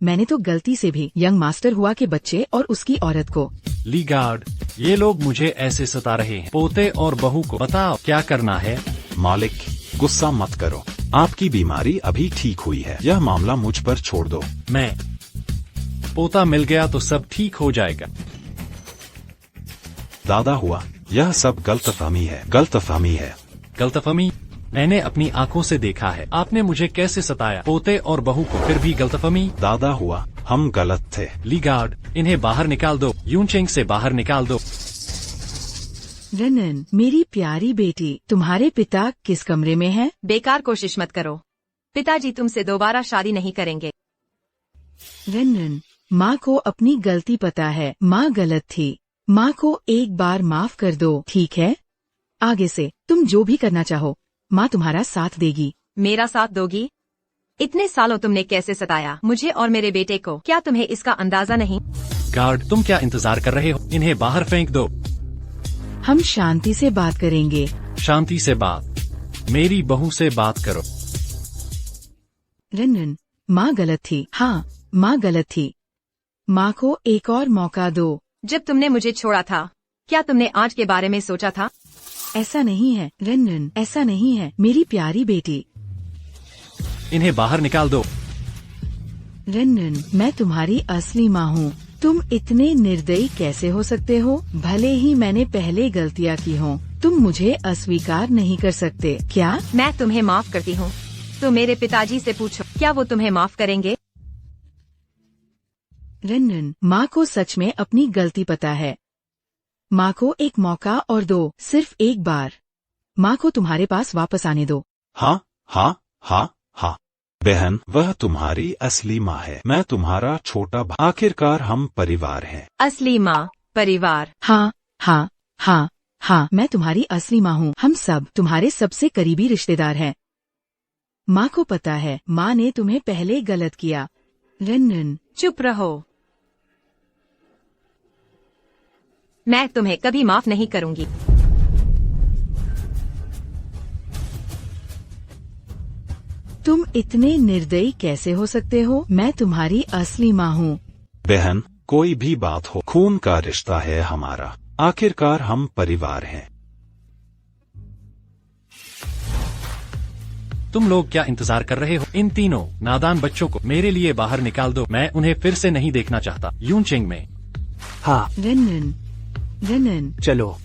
मैंने तो गलती से भी यंग मास्टर हुआ के बच्चे और उसकी औरत को। लीगार्ड, ये लोग मुझे ऐसे सता रहे हैं। पोते और बहू को बताओ क्या करना है। मालिक, गुस्सा मत करो, आपकी बीमारी अभी ठीक हुई है। यह मामला मुझ पर छोड़ दो। मैं पोता मिल गया तो सब ठीक हो जाएगा। दादा हुआ, यह सब गलतफहमी है, गलतफहमी है। गलतफहमी? मैंने अपनी आंखों से देखा है, आपने मुझे कैसे सताया, पोते और बहू को, फिर भी गलतफहमी। दादा हुआ, हम गलत थे। लीगार्ड, इन्हें बाहर निकाल दो, यूनचेंग से बाहर निकाल दो। रनन, मेरी प्यारी बेटी, तुम्हारे पिता किस कमरे में हैं? बेकार कोशिश मत करो, पिताजी तुमसे दोबारा शादी नहीं करेंगे। रनन, माँ को अपनी गलती पता है, माँ गलत थी। माँ को एक बार माफ कर दो, ठीक है? आगे से तुम जो भी करना चाहो, माँ तुम्हारा साथ देगी। मेरा साथ दोगी? इतने सालों तुमने कैसे सताया मुझे और मेरे बेटे को, क्या तुम्हें इसका अंदाजा नहीं? गार्ड, तुम क्या इंतजार कर रहे हो? इन्हें बाहर फेंक दो। हम शांति से बात करेंगे। शांति से बात? मेरी बहू से बात करो। रनन, माँ गलत थी। हाँ, माँ गलत थी। माँ को एक और मौका दो। जब तुमने मुझे छोड़ा था, क्या तुमने आज के बारे में सोचा था? ऐसा नहीं है रनन, ऐसा नहीं है मेरी प्यारी बेटी। इन्हें बाहर निकाल दो। रनन, मैं तुम्हारी असली माँ हूँ। तुम इतने निर्दयी कैसे हो सकते हो? भले ही मैंने पहले गलतियाँ की हों, तुम मुझे अस्वीकार नहीं कर सकते क्या? मैं तुम्हें माफ करती हूँ, तो मेरे पिताजी से पूछो, क्या वो तुम्हें माफ करेंगे? रनन, माँ को सच में अपनी गलती पता है। माँ को एक मौका और दो, सिर्फ एक बार। माँ को तुम्हारे पास वापस आने दो। हाँ हाँ हाँ हाँ। बहन, वह तुम्हारी असली माँ है। मैं तुम्हारा छोटा भाई। आखिरकार हम परिवार हैं। असली माँ, परिवार। हाँ हाँ हाँ हाँ, मैं तुम्हारी असली माँ हूँ। हम सब तुम्हारे सबसे करीबी रिश्तेदार हैं। माँ को पता है, माँ ने तुम्हें पहले गलत किया। रन। चुप रहो। मैं तुम्हें कभी माफ नहीं करूंगी। तुम इतने निर्दयी कैसे हो सकते हो? मैं तुम्हारी असली माँ हूँ। बहन, कोई भी बात हो, खून का रिश्ता है हमारा। आखिरकार हम परिवार हैं। तुम लोग क्या इंतजार कर रहे हो? इन तीनों नादान बच्चों को मेरे लिए बाहर निकाल दो। मैं उन्हें फिर से नहीं देखना चाहता। यूनचेंग में। हाँ, रनन चलो,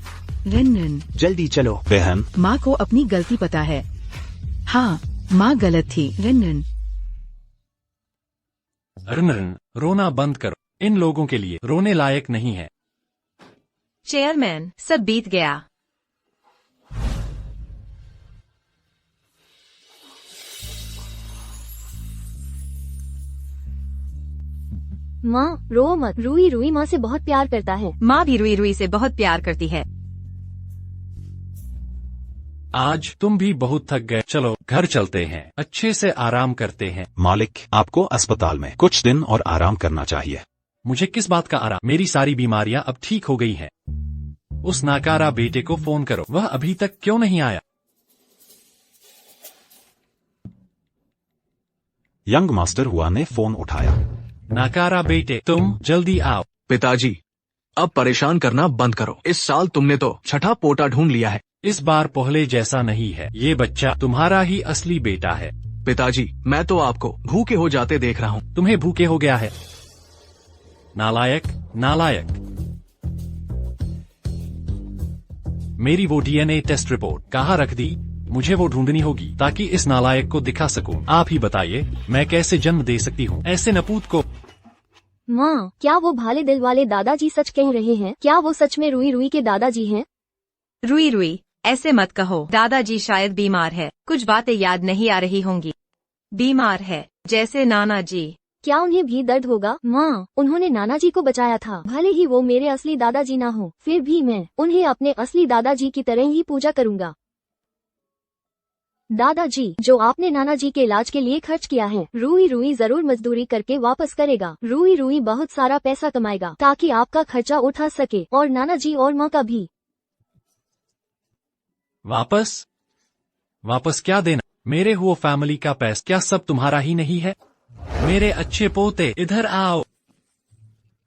जल्दी चलो। बहन, माँ को अपनी गलती पता है। हाँ, माँ गलत थी। रनन, रन, रोना बंद करो। इन लोगों के लिए रोने लायक नहीं है। चेयरमैन, सब बीत गया। माँ रो मत। रूई रूई माँ से बहुत प्यार करता है। माँ भी रुई रुई से बहुत प्यार करती है। आज तुम भी बहुत थक गए। चलो घर चलते हैं, अच्छे से आराम करते हैं। मालिक, आपको अस्पताल में कुछ दिन और आराम करना चाहिए। मुझे किस बात का आराम? मेरी सारी बीमारियां अब ठीक हो गई हैं। उस नाकारा बेटे को फोन करो। वह अभी तक क्यों नहीं आया? यंग मास्टर हुआ ने फोन उठाया। नाकारा बेटे, तुम जल्दी आओ। पिताजी, अब परेशान करना बंद करो। इस साल तुमने तो छठा पोटा ढूंढ लिया है। इस बार पहले जैसा नहीं है। ये बच्चा तुम्हारा ही असली बेटा है। पिताजी, मैं तो आपको भूखे हो जाते देख रहा हूँ। तुम्हें भूखे हो गया है। नालायक, नालायक। मेरी वो डीएनए टेस्ट रिपोर्ट कहाँ रख दी? मुझे वो ढूंढनी होगी ताकि इस नालायक को दिखा सकूं। आप ही बताइए, मैं कैसे जन्म दे सकती हूँ ऐसे नपूत को? माँ, क्या वो भाले दिल वाले दादाजी सच कह रहे हैं? क्या वो सच में रूई रूई के दादाजी हैं? रुई रुई, ऐसे मत कहो। दादाजी शायद बीमार है। कुछ बातें याद नहीं आ रही होंगी। बीमार है, जैसे नाना जी। क्या उन्हें भी दर्द होगा? माँ, उन्होंने नाना जी को बचाया था। भले ही वो मेरे असली दादाजी ना हो, फिर भी मैं उन्हें अपने असली दादाजी की तरह ही पूजा करूँगा। दादाजी, जो आपने नाना जी के इलाज के लिए खर्च किया है, रूई रूई जरूर मजदूरी करके वापस करेगा। रूई रूई बहुत सारा पैसा कमाएगा ताकि आपका खर्चा उठा सके और नाना जी और माँ का भी। वापस? वापस क्या देना? मेरे हुआ फैमिली का पैसा क्या सब तुम्हारा ही नहीं है? मेरे अच्छे पोते, इधर आओ।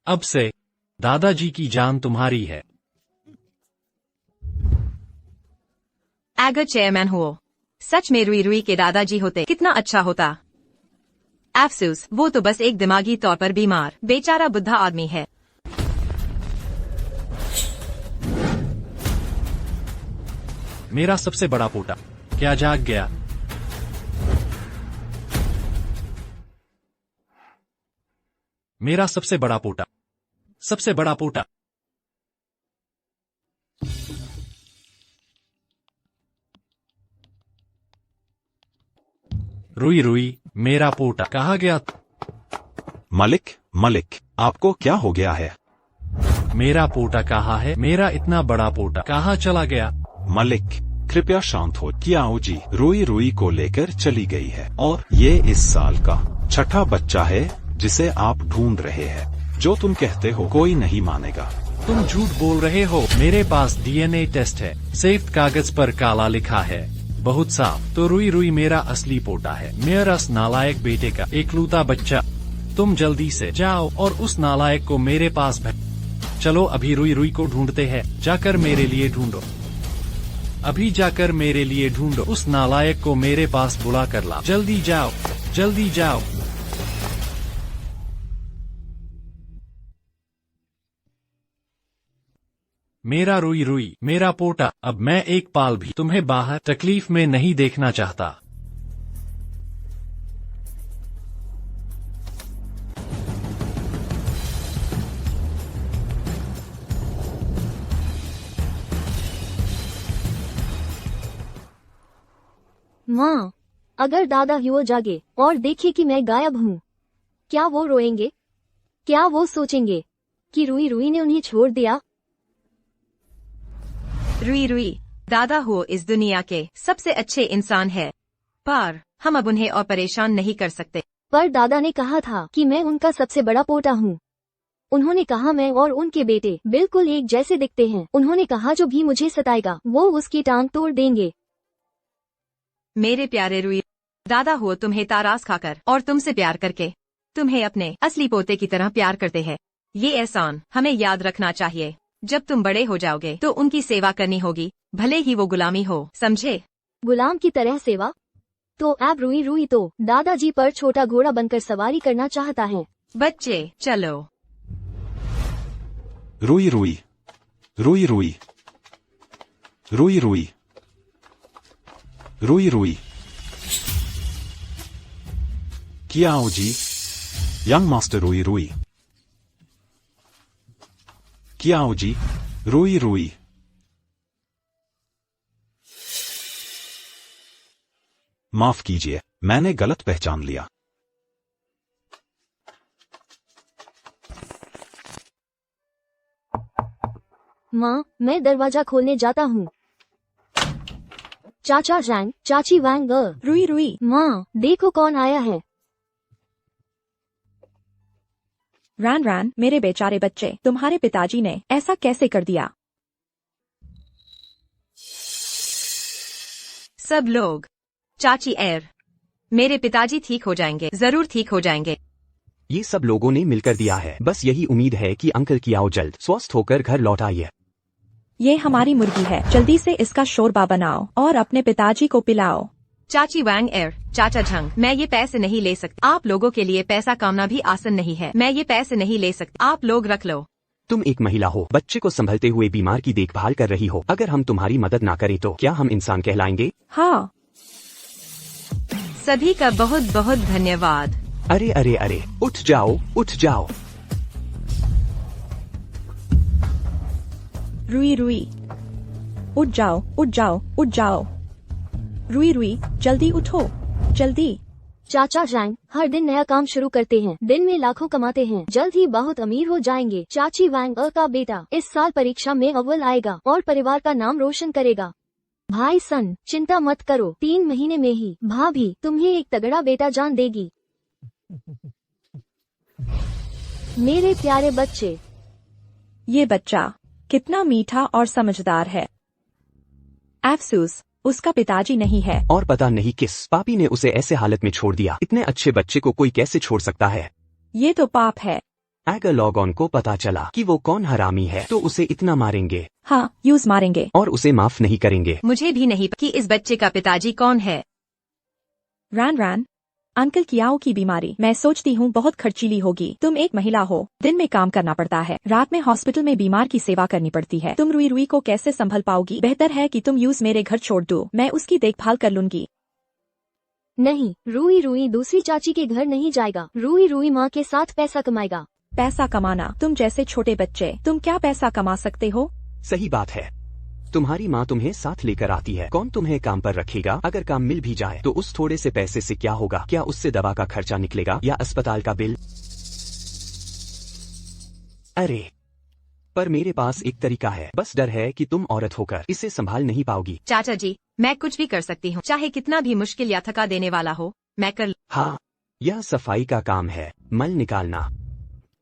अब से दादाजी की जान तुम्हारी है। अगर चेयरमैन हो, सच में रुई रुई के दादाजी होते कितना अच्छा होता। अफसोस, वो तो बस एक दिमागी तौर पर बीमार बेचारा बुद्धा आदमी है। मेरा सबसे बड़ा पोता क्या जाग गया? मेरा सबसे बड़ा पोता, सबसे बड़ा पोता। रुई रुई, मेरा पोता कहाँ गया? मलिक, मलिक, आपको क्या हो गया है? मेरा पोता कहाँ है? मेरा इतना बड़ा पोता कहाँ चला गया? मलिक, कृपया शांत हो। कियाओ जी रुई रुई को लेकर चली गई है और ये इस साल का छठा बच्चा है जिसे आप ढूंढ रहे हैं। जो तुम कहते हो कोई नहीं मानेगा। तुम झूठ बोल रहे हो। मेरे पास डीएनए टेस्ट है, सेफ कागज पर काला लिखा है, बहुत साफ। तो रुई रुई मेरा असली पोता है, मेरा उस नालायक बेटे का एकलौता बच्चा। तुम जल्दी से जाओ और उस नालायक को मेरे पास भेज। चलो अभी रुई रुई को ढूंढते हैं। जाकर मेरे लिए ढूंढो, अभी जाकर मेरे लिए ढूंढो। उस नालायक को मेरे पास बुला कर ला। जल्दी जाओ, जल्दी जाओ। मेरा रुई रुई, मेरा पोता। अब मैं एक पाल भी तुम्हें बाहर तकलीफ में नहीं देखना चाहता। माँ, अगर दादा युवा जागे और देखे कि मैं गायब हूँ, क्या वो रोएंगे? क्या वो सोचेंगे कि रूई रूई ने उन्हें छोड़ दिया? रुई रुई, दादा हो इस दुनिया के सबसे अच्छे इंसान है, पर हम अब उन्हें और परेशान नहीं कर सकते। पर दादा ने कहा था कि मैं उनका सबसे बड़ा पोता हूँ। उन्होंने कहा मैं और उनके बेटे बिल्कुल एक जैसे दिखते हैं। उन्होंने कहा जो भी मुझे सताएगा वो उसकी टांग तोड़ देंगे। मेरे प्यारे रुई, दादा हो तुम्हें तारास खाकर और तुमसे प्यार करके तुम्हें अपने असली पोते की तरह प्यार करते हैं। ये एहसान हमें याद रखना चाहिए। जब तुम बड़े हो जाओगे तो उनकी सेवा करनी होगी, भले ही वो गुलामी हो, समझे? गुलाम की तरह सेवा? तो अब रूई रूई तो दादाजी पर छोटा घोड़ा बनकर सवारी करना चाहता है। बच्चे चलो। रुई रुई, रुई रुई, रुई रुई, रुई रुई। कियाओ जी, यंग मास्टर रुई रुई। कियाओ जी, रुई रुई। माफ कीजिए, मैंने गलत पहचान लिया। माँ, मैं दरवाजा खोलने जाता हूँ। चाचा जैंग, चाची वैंग। रुई रुई, माँ, देखो कौन आया है। रैन रैन, मेरे बेचारे बच्चे, तुम्हारे पिताजी ने ऐसा कैसे कर दिया? सब लोग, चाची एर, मेरे पिताजी ठीक हो जाएंगे, जरूर ठीक हो जाएंगे। ये सब लोगों ने मिलकर दिया है। बस यही उम्मीद है कि अंकल कियाओ जल्द स्वस्थ होकर घर लौट आइए। ये हमारी मुर्गी है, जल्दी से इसका शोरबा बनाओ और अपने पिताजी को पिलाओ। चाची वैंग एर, चाचा झंग, मैं ये पैसे नहीं ले सकती। आप लोगों के लिए पैसा कामना भी आसान नहीं है। मैं ये पैसे नहीं ले सकती, आप लोग रख लो। तुम एक महिला हो, बच्चे को संभलते हुए बीमार की देखभाल कर रही हो। अगर हम तुम्हारी मदद ना करें तो क्या हम इंसान कहलाएंगे? हाँ। सभी का बहुत बहुत धन्यवाद। अरे अरे अरे, उठ जाओ, उठ जाओ। रुई रुई, उठ जाओ, उठ जाओ, उठ जाओ। रुई रुई, जल्दी उठो, जल्दी। चाचा जैंग हर दिन नया काम शुरू करते हैं, दिन में लाखों कमाते हैं, जल्द ही बहुत अमीर हो जाएंगे। चाची वैंग का बेटा इस साल परीक्षा में अव्वल आएगा और परिवार का नाम रोशन करेगा। भाई सन, चिंता मत करो, 3 महीने में ही भाभी तुम्हें एक तगड़ा बेटा जान देगी। मेरे प्यारे बच्चे, ये बच्चा कितना मीठा और समझदार है। अफसोस, उसका पिताजी नहीं है। और पता नहीं किस पापी ने उसे ऐसे हालत में छोड़ दिया। इतने अच्छे बच्चे को कोई कैसे छोड़ सकता है? ये तो पाप है। अगर लॉगऑन को पता चला कि वो कौन हरामी है तो उसे इतना मारेंगे। हाँ, यूज मारेंगे और उसे माफ नहीं करेंगे। मुझे भी नहीं पता कि इस बच्चे का पिताजी कौन है। रैन रैन, अंकल कियाओ की बीमारी मैं सोचती हूँ बहुत खर्चीली होगी। तुम एक महिला हो, दिन में काम करना पड़ता है, रात में हॉस्पिटल में बीमार की सेवा करनी पड़ती है। तुम रुई रुई को कैसे संभल पाओगी? बेहतर है कि तुम यूज मेरे घर छोड़ दो, मैं उसकी देखभाल कर लूंगी। नहीं, रूई रूई दूसरी चाची के घर नहीं जाएगा। रूई रूई माँ के साथ पैसा कमाएगा। पैसा कमाना? तुम जैसे छोटे बच्चे, तुम क्या पैसा कमा सकते हो? सही बात है, तुम्हारी माँ तुम्हें साथ लेकर आती है। कौन तुम्हें काम पर रखेगा? अगर काम मिल भी जाए तो उस थोड़े से पैसे से क्या होगा? क्या उससे दवा का खर्चा निकलेगा या अस्पताल का बिल? अरे, पर मेरे पास एक तरीका है। बस डर है कि तुम औरत होकर इसे संभाल नहीं पाओगी। चाचा जी, मैं कुछ भी कर सकती हूँ, चाहे कितना भी मुश्किल या थका देने वाला हो, मैं कर। हाँ, यह सफाई का काम है। मल निकालना,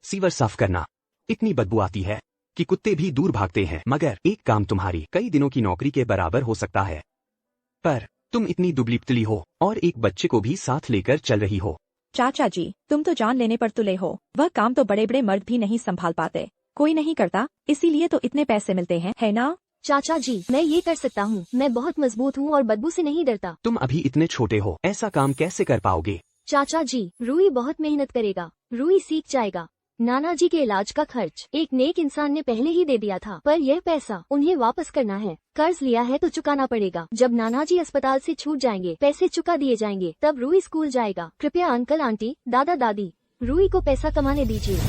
सीवर साफ करना। इतनी बदबू आती है कि कुत्ते भी दूर भागते हैं। मगर एक काम तुम्हारी कई दिनों की नौकरी के बराबर हो सकता है। पर तुम इतनी दुबली पतली हो और एक बच्चे को भी साथ लेकर चल रही हो। चाचा जी, तुम तो जान लेने पर तुले हो। वह काम तो बड़े बड़े मर्द भी नहीं संभाल पाते, कोई नहीं करता, इसीलिए तो इतने पैसे मिलते हैं, है ना? चाचा जी, मैं ये कर सकता हूँ। मैं बहुत मजबूत हूँ और बदबू से नहीं डरता। तुम अभी इतने छोटे हो, ऐसा काम कैसे कर पाओगे? चाचा जी, रूई बहुत मेहनत करेगा, रूई सीख जाएगा। नाना जी के इलाज का खर्च एक नेक इंसान ने पहले ही दे दिया था, पर यह पैसा उन्हें वापस करना है। कर्ज लिया है तो चुकाना पड़ेगा। जब नाना जी अस्पताल से छूट जाएंगे, पैसे चुका दिए जाएंगे, तब रूई स्कूल जाएगा। कृपया अंकल आंटी, दादा दादी, रूई को पैसा कमाने दीजिए।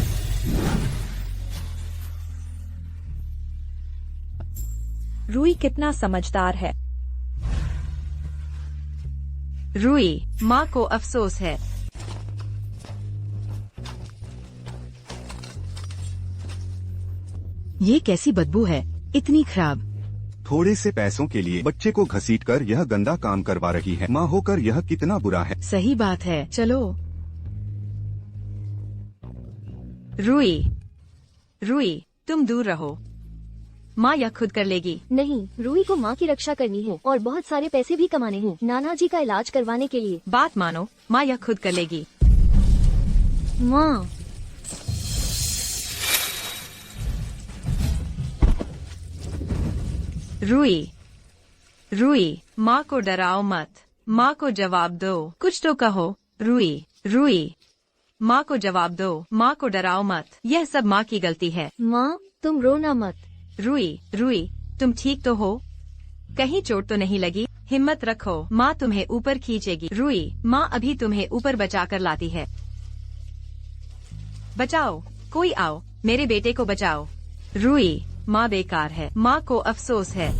रूई कितना समझदार है। रूई, माँ को अफसोस है। ये कैसी बदबू है, इतनी खराब। थोड़े से पैसों के लिए बच्चे को घसीटकर यह गंदा काम करवा रही है। माँ होकर यह कितना बुरा है। सही बात है, चलो। रूई, रूई, तुम दूर रहो, माँ यह खुद कर लेगी। नहीं, रूई को माँ की रक्षा करनी है और बहुत सारे पैसे भी कमाने हैं नाना जी का इलाज करवाने के लिए। बात मानो, माँ यह खुद कर लेगी। माँ, रूई, रूई, माँ को डराओ मत, माँ को जवाब दो, कुछ तो कहो। रूई, रूई, माँ को जवाब दो, माँ को डराओ मत, यह सब माँ की गलती है। माँ तुम रोना मत। रूई, रूई, तुम ठीक तो हो? कहीं चोट तो नहीं लगी? हिम्मत रखो, माँ तुम्हें ऊपर खींचेगी। रूई, माँ अभी तुम्हें ऊपर बचा कर लाती है। बचाओ, कोई आओ, मेरे बेटे को बचाओ। रूई, माँ बेकार है, माँ को अफसोस है।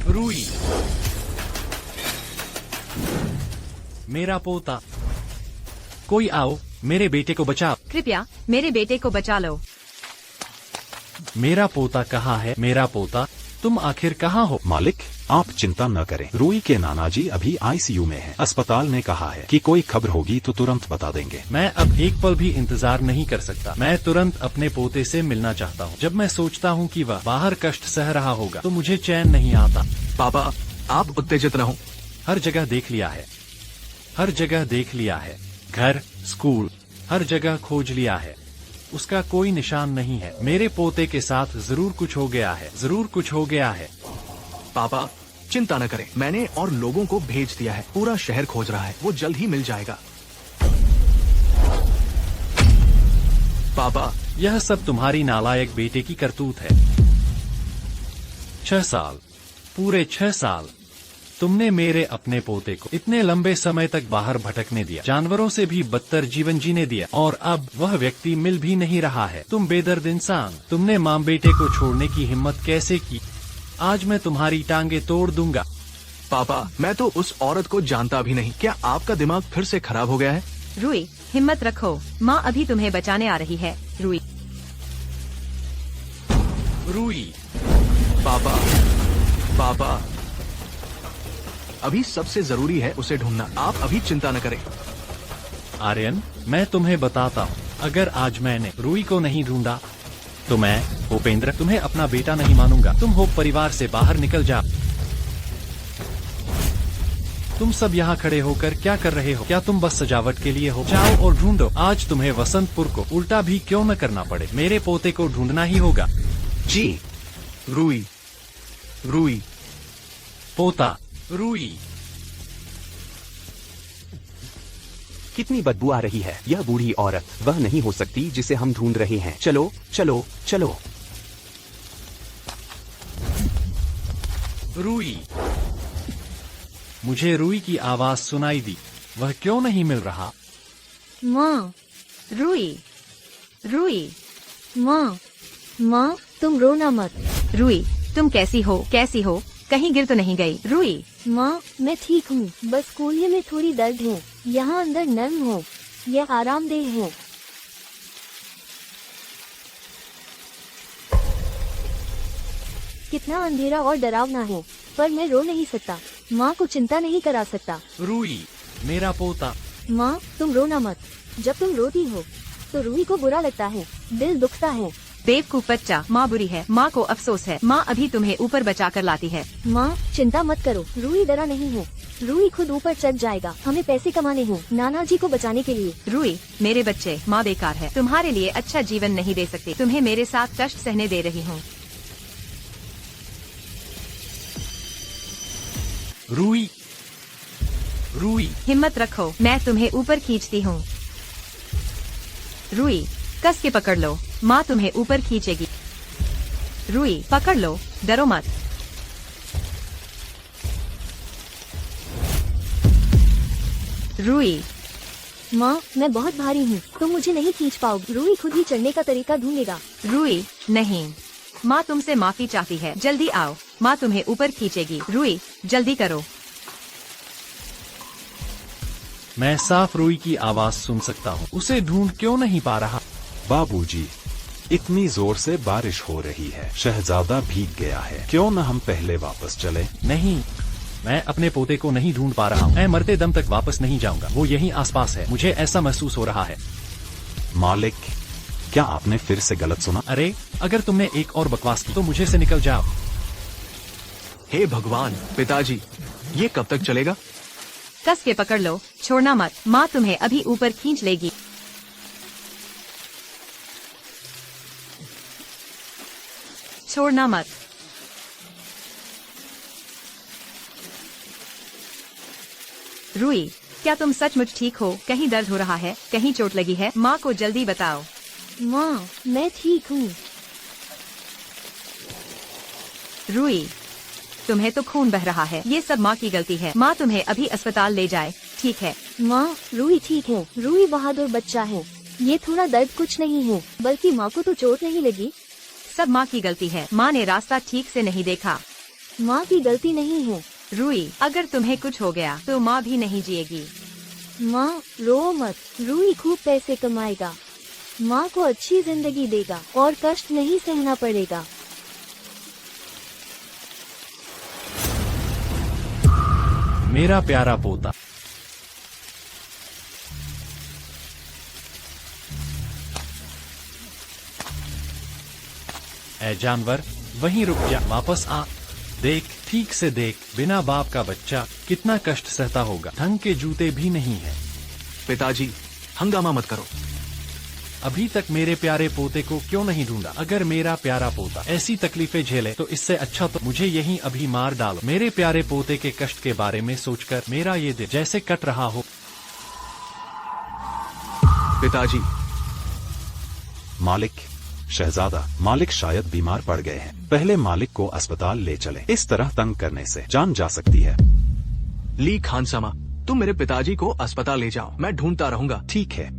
रूई, मेरा पोता, कोई आओ, मेरे बेटे को बचाओ। कृपया मेरे बेटे को बचा लो। मेरा पोता कहाँ है? मेरा पोता, तुम आखिर कहाँ हो? मालिक, आप चिंता न करें, रूई के नाना जी अभी आईसीयू में हैं। अस्पताल ने कहा है कि कोई खबर होगी तो तुरंत बता देंगे। मैं अब एक पल भी इंतजार नहीं कर सकता। मैं तुरंत अपने पोते से मिलना चाहता हूँ। जब मैं सोचता हूँ कि वह बाहर कष्ट सह रहा होगा तो मुझे चैन नहीं आता। पापा, आप उत्तेजित न हो। हर जगह देख लिया है, हर जगह देख लिया है, घर, स्कूल, हर जगह खोज लिया है, उसका कोई निशान नहीं है। मेरे पोते के साथ जरूर कुछ हो गया है, जरूर कुछ हो गया है। पापा, चिंता न करें, मैंने और लोगों को भेज दिया है। पूरा शहर खोज रहा है, वो जल्द ही मिल जाएगा। पापा, यह सब तुम्हारी नालायक बेटे की करतूत है। 6 साल, पूरे 6 साल तुमने मेरे अपने पोते को इतने लंबे समय तक बाहर भटकने दिया, जानवरों से भी बदतर जीवन जीने दिया, और अब वह व्यक्ति मिल भी नहीं रहा है। तुम बेदर्द इंसान, तुमने माँ बेटे को छोड़ने की हिम्मत कैसे की? आज मैं तुम्हारी टांगे तोड़ दूंगा। पापा, मैं तो उस औरत को जानता भी नहीं। क्या आपका दिमाग फिर से खराब हो गया है? रूई, हिम्मत रखो, माँ अभी तुम्हें बचाने आ रही है। रूई, रूई, पापा, पापा, अभी सबसे जरूरी है उसे ढूंढना। आप अभी चिंता न करें। आर्यन, मैं तुम्हें बताता हूँ, अगर आज मैंने रूई को नहीं ढूंढा तो मैं, उपेंद्र, तुम्हें अपना बेटा नहीं मानूंगा। तुम होप परिवार से बाहर निकल जाओ। तुम सब यहाँ खड़े होकर क्या कर रहे हो? क्या तुम बस सजावट के लिए हो? जाओ और ढूंढो। आज तुम्हें वसंतपुर को उल्टा भी क्यों न करना पड़े, मेरे पोते को ढूंढना ही होगा। जी। रूई, रूई, पोता, रूई। कितनी बदबू आ रही है। यह बूढ़ी औरत वह नहीं हो सकती जिसे हम ढूंढ रहे हैं। चलो चलो चलो। रूई, मुझे रूई की आवाज सुनाई दी। वह क्यों नहीं मिल रहा? माँ, रूई, रूई, माँ, माँ तुम रोना मत। रूई, तुम कैसी हो? कैसी हो? कहीं गिर तो नहीं गई? रूई, माँ मैं ठीक हूँ, बस कोलिए में थोड़ी दर्द है। यहाँ अंदर नर्म हो, यह आरामदेह है। कितना अंधेरा और डरावना है, पर मैं रो नहीं सकता। माँ को चिंता नहीं करा सकता। रूई, मेरा पोता। माँ तुम रोना मत। जब तुम रोती हो तो रूही को बुरा लगता है, दिल दुखता है। बेवकूफ बच्चा, माँ बुरी है, माँ को अफसोस है। माँ अभी तुम्हें ऊपर बचा कर लाती है। माँ चिंता मत करो, रूही डरा नहीं है। रूही खुद ऊपर चढ़ जाएगा। हमें पैसे कमाने हैं नाना जी को बचाने के लिए। रूई, मेरे बच्चे, माँ बेकार है, तुम्हारे लिए अच्छा जीवन नहीं दे सकती। तुम्हें मेरे साथ कष्ट सहने दे रही हूँ। रूई, रूई, हिम्मत रखो, मैं तुम्हें ऊपर खींचती हूँ। रूई, कस के पकड़ लो, माँ तुम्हें ऊपर खींचेगी। रूई, पकड़ लो, डरो मत। रूई, माँ मैं बहुत भारी हूँ, तुम मुझे नहीं खींच पाओगी। रूही खुद ही चढ़ने का तरीका ढूंढेगा। रूई, नहीं, माँ तुमसे माफी चाहती है, जल्दी आओ, माँ तुम्हें ऊपर खींचेगी। रुई जल्दी करो। मैं साफ रुई की आवाज सुन सकता हूँ, उसे ढूंढ क्यों नहीं पा रहा। बाबूजी, इतनी जोर से बारिश हो रही है, शहजादा भीग गया है, क्यों न हम पहले वापस चले। नहीं, मैं अपने पोते को नहीं ढूंढ पा रहा हूँ। मैं मरते दम तक वापस नहीं जाऊंगा, वो यहीं आसपास है, मुझे ऐसा महसूस हो रहा है। मालिक, क्या आपने फिर से गलत सुना? अरे अगर तुमने एक और बकवास की तो मुझे से निकल जाओ। हे भगवान, पिताजी, ये कब तक चलेगा? कस के पकड़ लो, छोड़ना मत, माँ तुम्हें अभी ऊपर खींच लेगी। छोड़ना मत। रुई, क्या तुम सचमुच ठीक हो? कहीं दर्द हो रहा है, कहीं चोट लगी है? माँ को जल्दी बताओ। माँ, मैं ठीक हूँ। रुई, तुम्हें तो खून बह रहा है, ये सब माँ की गलती है। माँ तुम्हें अभी अस्पताल ले जाए, ठीक है? माँ, रूही ठीक है। रूही बहादुर बच्चा है, ये थोड़ा दर्द कुछ नहीं है, बल्कि माँ को तो चोट नहीं लगी। सब माँ की गलती है, माँ ने रास्ता ठीक से नहीं देखा। माँ की गलती नहीं है। रुई, अगर तुम्हें कुछ हो गया तो माँ भी नहीं जिएगी। माँ, रो मत, रूही खूब पैसे कमाएगा, माँ को अच्छी जिंदगी देगा और कष्ट नहीं सहना पड़ेगा। मेरा प्यारा पोता। ऐ जानवर, वहीं रुक जा, वापस आ। देख, ठीक से देख, बिना बाप का बच्चा कितना कष्ट सहता होगा। ढंग के जूते भी नहीं है। पिताजी, हंगामा मत करो। अभी तक मेरे प्यारे पोते को क्यों नहीं ढूंढा? अगर मेरा प्यारा पोता ऐसी तकलीफें झेले तो इससे अच्छा तो मुझे यहीं अभी मार डालो। मेरे प्यारे पोते के कष्ट के बारे में सोचकर मेरा ये दिल जैसे कट रहा हो। पिताजी। मालिक, शहजादा, मालिक शायद बीमार पड़ गए हैं, पहले मालिक को अस्पताल ले चले। इस तरह तंग करने से जान जा सकती है। ली खानसामा, तुम मेरे पिताजी को अस्पताल ले जाओ, मैं ढूंढता रहूंगा। ठीक है।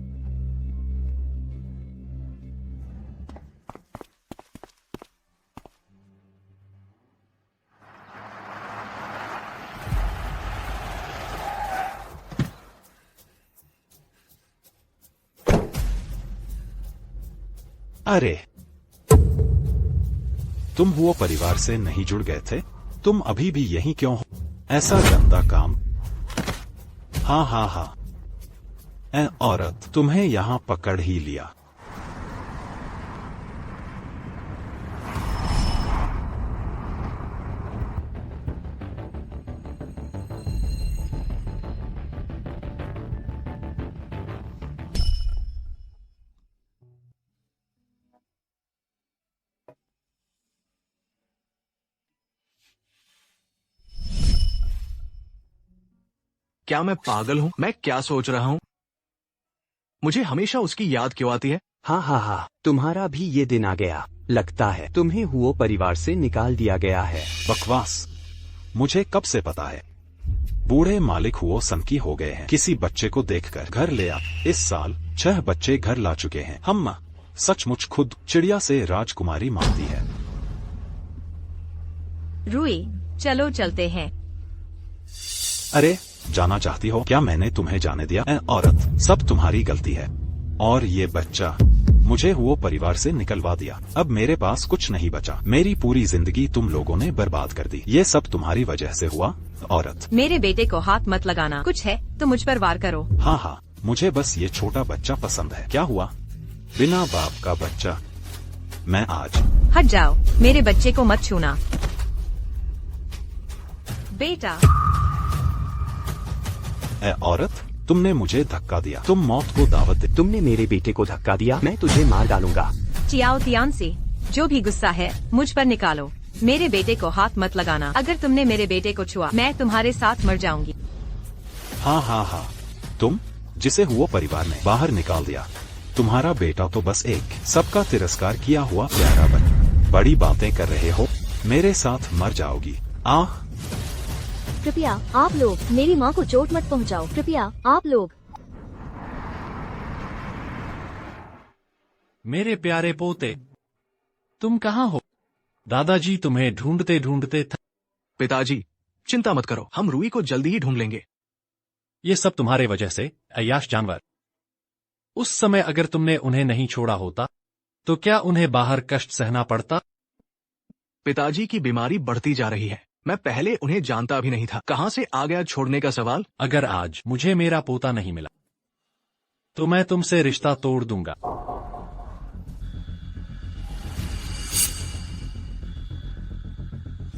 अरे, तुम वो परिवार से नहीं जुड़ गए थे? तुम अभी भी यहीं क्यों हो? ऐसा गंदा काम। हाँ हाँ हाँ, ऐ औरत, तुम्हें यहाँ पकड़ ही लिया। क्या मैं पागल हूँ? मैं क्या सोच रहा हूँ? मुझे हमेशा उसकी याद क्यों आती है? हाँ हाँ हाँ, तुम्हारा भी ये दिन आ गया। लगता है तुम्हें हुओ परिवार से निकाल दिया गया है। बकवास, मुझे कब से पता है? बूढ़े मालिक हुओ सनकी हो गए हैं, किसी बच्चे को देखकर घर ले आ। इस साल 6 बच्चे घर ला चुके हैं। हम सचमुच खुद चिड़िया से राजकुमारी मांगती है। रुई, चलो चलते हैं। अरे, जाना चाहती हो? क्या मैंने तुम्हें जाने दिया? ऐ औरत, सब तुम्हारी गलती है। और ये बच्चा मुझे हुओ परिवार से निकलवा दिया। अब मेरे पास कुछ नहीं बचा। मेरी पूरी जिंदगी तुम लोगों ने बर्बाद कर दी। ये सब तुम्हारी वजह से हुआ। औरत, मेरे बेटे को हाथ मत लगाना, कुछ है तो मुझ पर वार करो। हाँ हाँ, मुझे बस ये छोटा बच्चा पसंद है। क्या हुआ? बिना बाप का बच्चा। मैं आज। हट जाओ, मेरे बच्चे को मत छूना। बेटा। ऐ औरत, तुमने मुझे धक्का दिया। तुम मौत को दावत दे। तुमने मेरे बेटे को धक्का दिया, मैं तुझे मार डालूंगा। चियाओ तियानसी, जो भी गुस्सा है मुझ पर निकालो। मेरे बेटे को हाथ मत लगाना। अगर तुमने मेरे बेटे को छुआ, मैं तुम्हारे साथ मर जाऊंगी। हाँ हाँ हाँ, तुम जिसे हुआ परिवार ने बाहर निकाल दिया। तुम्हारा बेटा तो बस एक सबका तिरस्कार किया हुआ प्यारा बड़ी बातें कर रहे हो। मेरे साथ मर जाओगी। आह, कृपया आप लोग मेरी माँ को चोट मत पहुँचाओ। कृपया आप लोग। मेरे प्यारे पोते, तुम कहाँ हो? दादाजी तुम्हें ढूंढते ढूंढते पिताजी चिंता मत करो, हम रूही को जल्दी ही ढूंढ लेंगे। ये सब तुम्हारे वजह से, अय्याश जानवर। उस समय अगर तुमने उन्हें नहीं छोड़ा होता तो क्या उन्हें बाहर कष्ट सहना पड़ता? पिताजी की बीमारी बढ़ती जा रही है, मैं पहले उन्हें जानता भी नहीं था। कहाँ से आ गया छोड़ने का सवाल? अगर आज मुझे मेरा पोता नहीं मिला तो मैं तुमसे रिश्ता तोड़ दूंगा।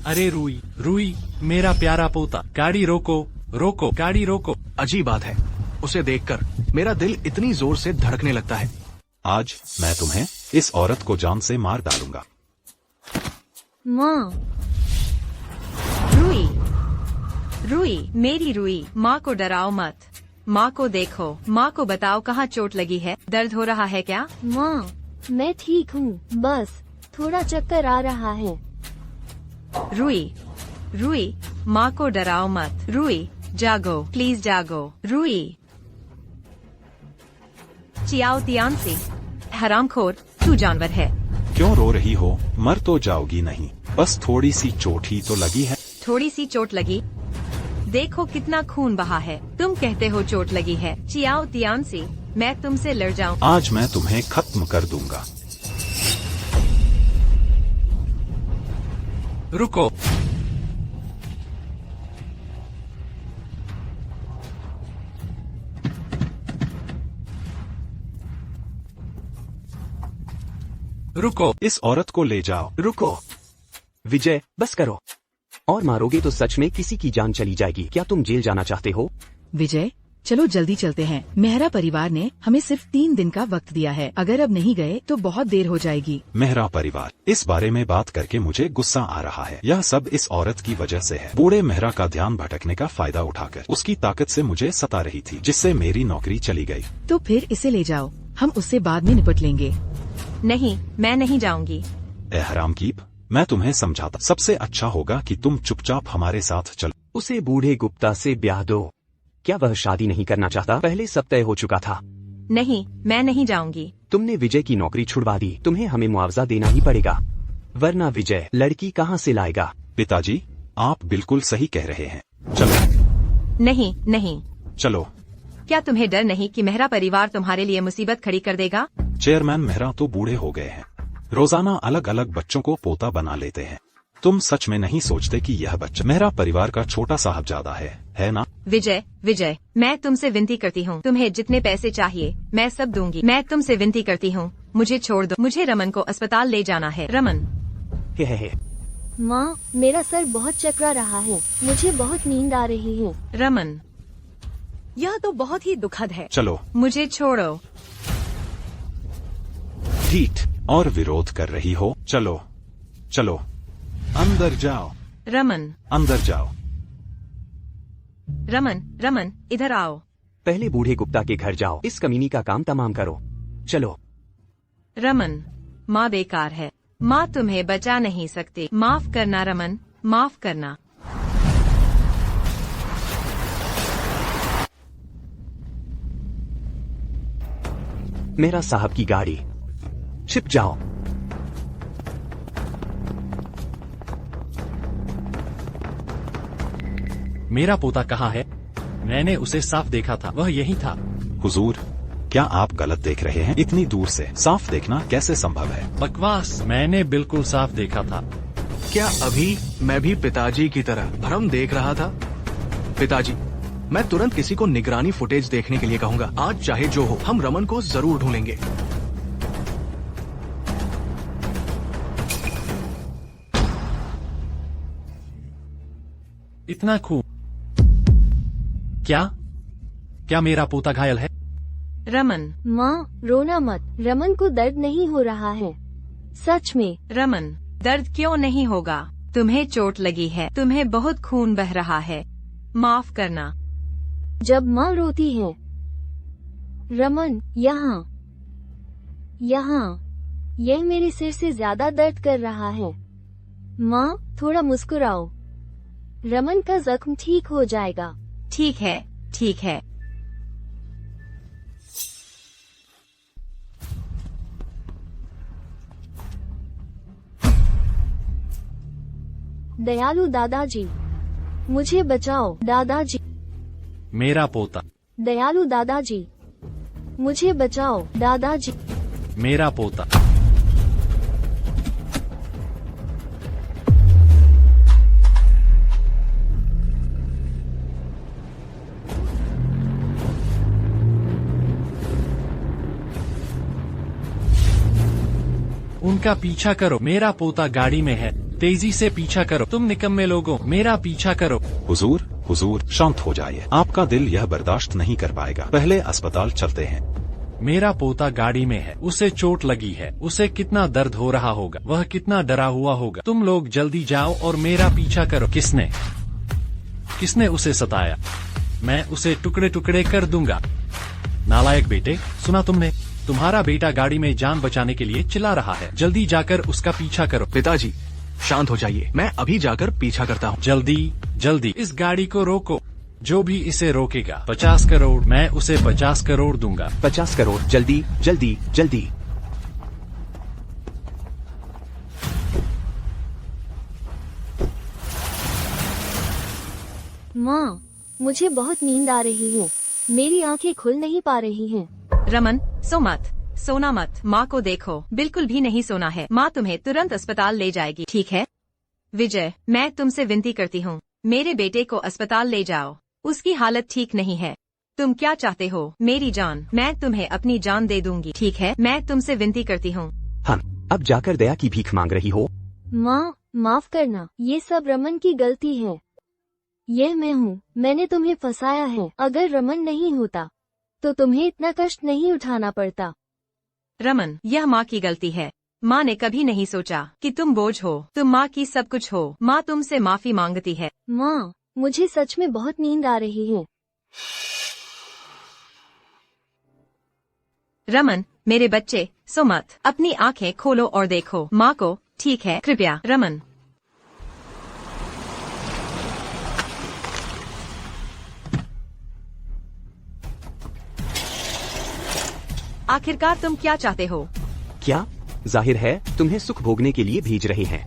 अरे रूही, रूही, मेरा प्यारा पोता, गाड़ी रोको, रोको, गाड़ी रोको। अजीब बात है, उसे देखकर मेरा दिल इतनी जोर से धड़कने लगता है। आज मैं तुम्हें, इस औरत को जान से मार डालूंगा। माँ, रूही, रूही, मेरी रूही, माँ को डराओ मत। माँ को देखो, माँ को बताओ कहाँ चोट लगी है, दर्द हो रहा है क्या? माँ, मैं ठीक हूँ, बस थोड़ा चक्कर आ रहा है। रूही, रूही, माँ को डराओ मत। रूही, जागो, प्लीज जागो। रूही, चियाओ तियानसी, हरामखोर, तू जानवर है। क्यों रो रही हो? मर तो जाओगी नहीं, बस थोड़ी सी चोट ही तो लगी है। थोड़ी सी चोट लगी? देखो कितना खून बहा है। तुम कहते हो चोट लगी है। चियाओ तियानसी, मैं तुमसे लड़ जाऊं। आज मैं तुम्हें खत्म कर दूंगा। रुको, रुको, इस औरत को ले जाओ। रुको विजय, बस करो। और मारोगे तो सच में किसी की जान चली जाएगी। क्या तुम जेल जाना चाहते हो? विजय, चलो जल्दी चलते हैं। मेहरा परिवार ने हमें सिर्फ 3 दिन का वक्त दिया है, अगर अब नहीं गए तो बहुत देर हो जाएगी। मेहरा परिवार, इस बारे में बात करके मुझे गुस्सा आ रहा है। यह सब इस औरत की वजह से है। बूढ़े मेहरा का ध्यान भटकने का फायदा उठाकर उसकी ताकत से मुझे सता रही थी, जिससे मेरी नौकरी चली गई। तो फिर इसे ले जाओ, हम उससे बाद में निपट लेंगे। नहीं, मैं नहीं जाऊंगी। ए हरामकीप, मैं तुम्हें समझाता। सबसे अच्छा होगा कि तुम चुपचाप हमारे साथ चलो। उसे बूढ़े गुप्ता से ब्याह दो। क्या वह शादी नहीं करना चाहता? पहले सब तय हो चुका था। नहीं, मैं नहीं जाऊंगी। तुमने विजय की नौकरी छुड़वा दी, तुम्हें हमें मुआवजा देना ही पड़ेगा, वरना विजय लड़की कहाँ से लाएगा? पिताजी, आप बिल्कुल सही कह रहे हैं। चलो। नहीं, नहीं। चलो। क्या तुम्हें डर नहीं कि मेहरा परिवार तुम्हारे लिए मुसीबत खड़ी कर देगा? चेयरमैन मेहरा तो बूढ़े हो गए हैं, रोजाना अलग अलग बच्चों को पोता बना लेते हैं। तुम सच में नहीं सोचते कि यह बच्चा मेरा परिवार का छोटा साहबजादा है ना? विजय, विजय, मैं तुमसे विनती करती हूँ, तुम्हें जितने पैसे चाहिए मैं सब दूंगी। मैं तुमसे विनती करती हूँ, मुझे छोड़ दो। मुझे रमन को अस्पताल ले जाना है। रमन। हे। माँ, मेरा सर बहुत चकरा रहा है, मुझे बहुत नींद आ रही है। रमन, यह तो बहुत ही दुखद है। चलो। मुझे छोड़ो। ढीठ और विरोध कर रही हो। चलो, चलो, अंदर जाओ। रमन, अंदर जाओ। रमन, रमन, इधर आओ। पहले बूढ़े गुप्ता के घर जाओ, इस कमीनी का काम तमाम करो। चलो। रमन, माँ बेकार है, माँ तुम्हें बचा नहीं सकती। माफ करना रमन, माफ करना। मेरा साहब की गाड़ी, छिप जाओ। मेरा पोता कहाँ है? मैंने उसे साफ देखा था, वह यही था। हुजूर, क्या आप गलत देख रहे हैं? इतनी दूर से साफ देखना कैसे संभव है? बकवास, मैंने बिल्कुल साफ देखा था। क्या अभी मैं भी पिताजी की तरह भ्रम देख रहा था? पिताजी, मैं तुरंत किसी को निगरानी फुटेज देखने के लिए कहूंगा। आज चाहे जो हो, हम रमन को जरूर ढूंढेंगे। इतना खून? क्या मेरा पोता घायल है? रमन। माँ, रोना मत, रमन को दर्द नहीं हो रहा है, सच में। रमन, दर्द क्यों नहीं होगा? तुम्हें चोट लगी है, तुम्हें बहुत खून बह रहा है, माफ करना। जब माँ रोती है, रमन, यहाँ यह मेरे सिर से ज्यादा दर्द कर रहा है। माँ, थोड़ा मुस्कुराओ, रमन का जख्म ठीक हो जाएगा। ठीक है, ठीक है। दयालु दादाजी, मुझे बचाओ दादाजी। मेरा पोता, दयालु दादाजी, मुझे बचाओ दादाजी। मेरा पोता। उनका पीछा करो, मेरा पोता गाड़ी में है, तेजी से पीछा करो, तुम निकम्मे लोगों, मेरा पीछा करो। हुजूर, हुजूर, शांत हो जाइए, आपका दिल यह बर्दाश्त नहीं कर पाएगा, पहले अस्पताल चलते हैं। मेरा पोता गाड़ी में है, उसे चोट लगी है, उसे कितना दर्द हो रहा होगा, वह कितना डरा हुआ होगा। तुम लोग जल्दी जाओ और मेरा पीछा करो। किसने उसे सताया? मैं उसे टुकड़े टुकड़े कर दूंगा। नालायक बेटे, सुना तुमने? तुम्हारा बेटा गाड़ी में जान बचाने के लिए चिल्ला रहा है, जल्दी जाकर उसका पीछा करो। पिताजी, शांत हो जाइए, मैं अभी जाकर पीछा करता हूँ। जल्दी जल्दी इस गाड़ी को रोको, जो भी इसे रोकेगा 50 करोड़, मैं उसे 50 करोड़ दूंगा। 50 करोड़, जल्दी जल्दी जल्दी। माँ, मुझे बहुत नींद आ रही है, मेरी आंखें खुल नहीं पा रही हैं। रमन, सोना मत, माँ को देखो, बिल्कुल भी नहीं सोना है। माँ तुम्हें तुरंत अस्पताल ले जाएगी, ठीक है? विजय, मैं तुमसे विनती करती हूँ, मेरे बेटे को अस्पताल ले जाओ, उसकी हालत ठीक नहीं है। तुम क्या चाहते हो? मेरी जान, मैं तुम्हें अपनी जान दे दूंगी, ठीक है? मैं तुमसे विनती करती हूँ। हाँ, अब जाकर दया की भीख मांग रही हो? माँ, माफ करना, ये सब रमन की गलती है। यह मैं हूँ, मैंने तुम्हें फंसाया है। अगर रमन नहीं होता तो तुम्हें इतना कष्ट नहीं उठाना पड़ता। रमन, यह माँ की गलती है। माँ ने कभी नहीं सोचा कि तुम बोझ हो, तुम माँ की सब कुछ हो। माँ तुमसे माफी मांगती है। माँ, मुझे सच में बहुत नींद आ रही है। रमन, मेरे बच्चे, सो मत, अपनी आंखें खोलो और देखो माँ को, ठीक है? कृपया रमन। आखिरकार तुम क्या चाहते हो? क्या? जाहिर है तुम्हें सुख भोगने के लिए भेज रहे हैं।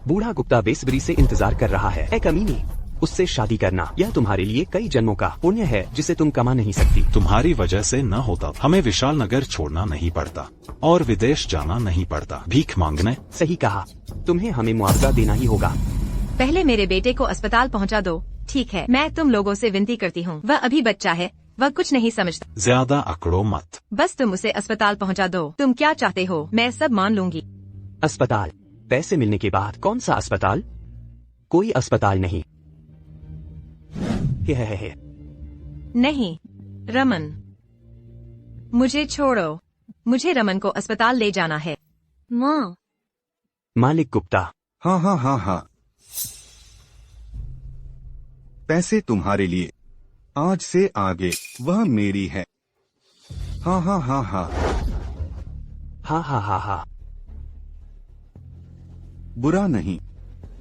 बूढ़ा गुप्ता बेसब्री से इंतजार कर रहा है। ए कमीनी, उससे शादी करना यह तुम्हारे लिए कई जन्मों का पुण्य है जिसे तुम कमा नहीं सकती। तुम्हारी वजह से न होता हमें विशाल नगर छोड़ना नहीं पड़ता और विदेश जाना नहीं पड़ता भीख मांगने। सही कहा, तुम्हें हमें मुआवजा देना ही होगा। पहले मेरे बेटे को अस्पताल पहुंचा दो, ठीक है? मैं तुम लोगों से विनती करती हूँ, वह अभी बच्चा है, वह कुछ नहीं समझता। ज्यादा अकड़ो मत, बस तुम उसे अस्पताल पहुंचा दो। तुम क्या चाहते हो? मैं सब मान लूंगी। अस्पताल? पैसे मिलने के बाद कौन सा अस्पताल? कोई अस्पताल नहीं। है। नहीं रमन, मुझे छोड़ो, मुझे रमन को अस्पताल ले जाना है। माँ। मालिक गुप्ता। हाँ, पैसे तुम्हारे लिए, आज से आगे वह मेरी है। हाँ। बुरा नहीं,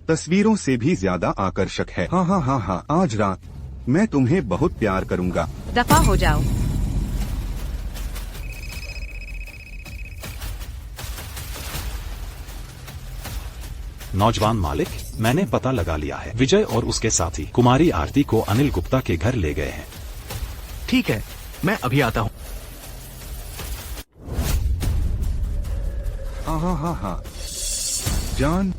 तस्वीरों से भी ज्यादा आकर्षक है। हाँ, आज रात मैं तुम्हें बहुत प्यार करूंगा। दफा हो जाओ। नौजवान मालिक, मैंने पता लगा लिया है। विजय और उसके साथी कुमारी आरती को अनिल गुप्ता के घर ले गए हैं। ठीक है, मैं अभी आता हूँ। हाँ। जान,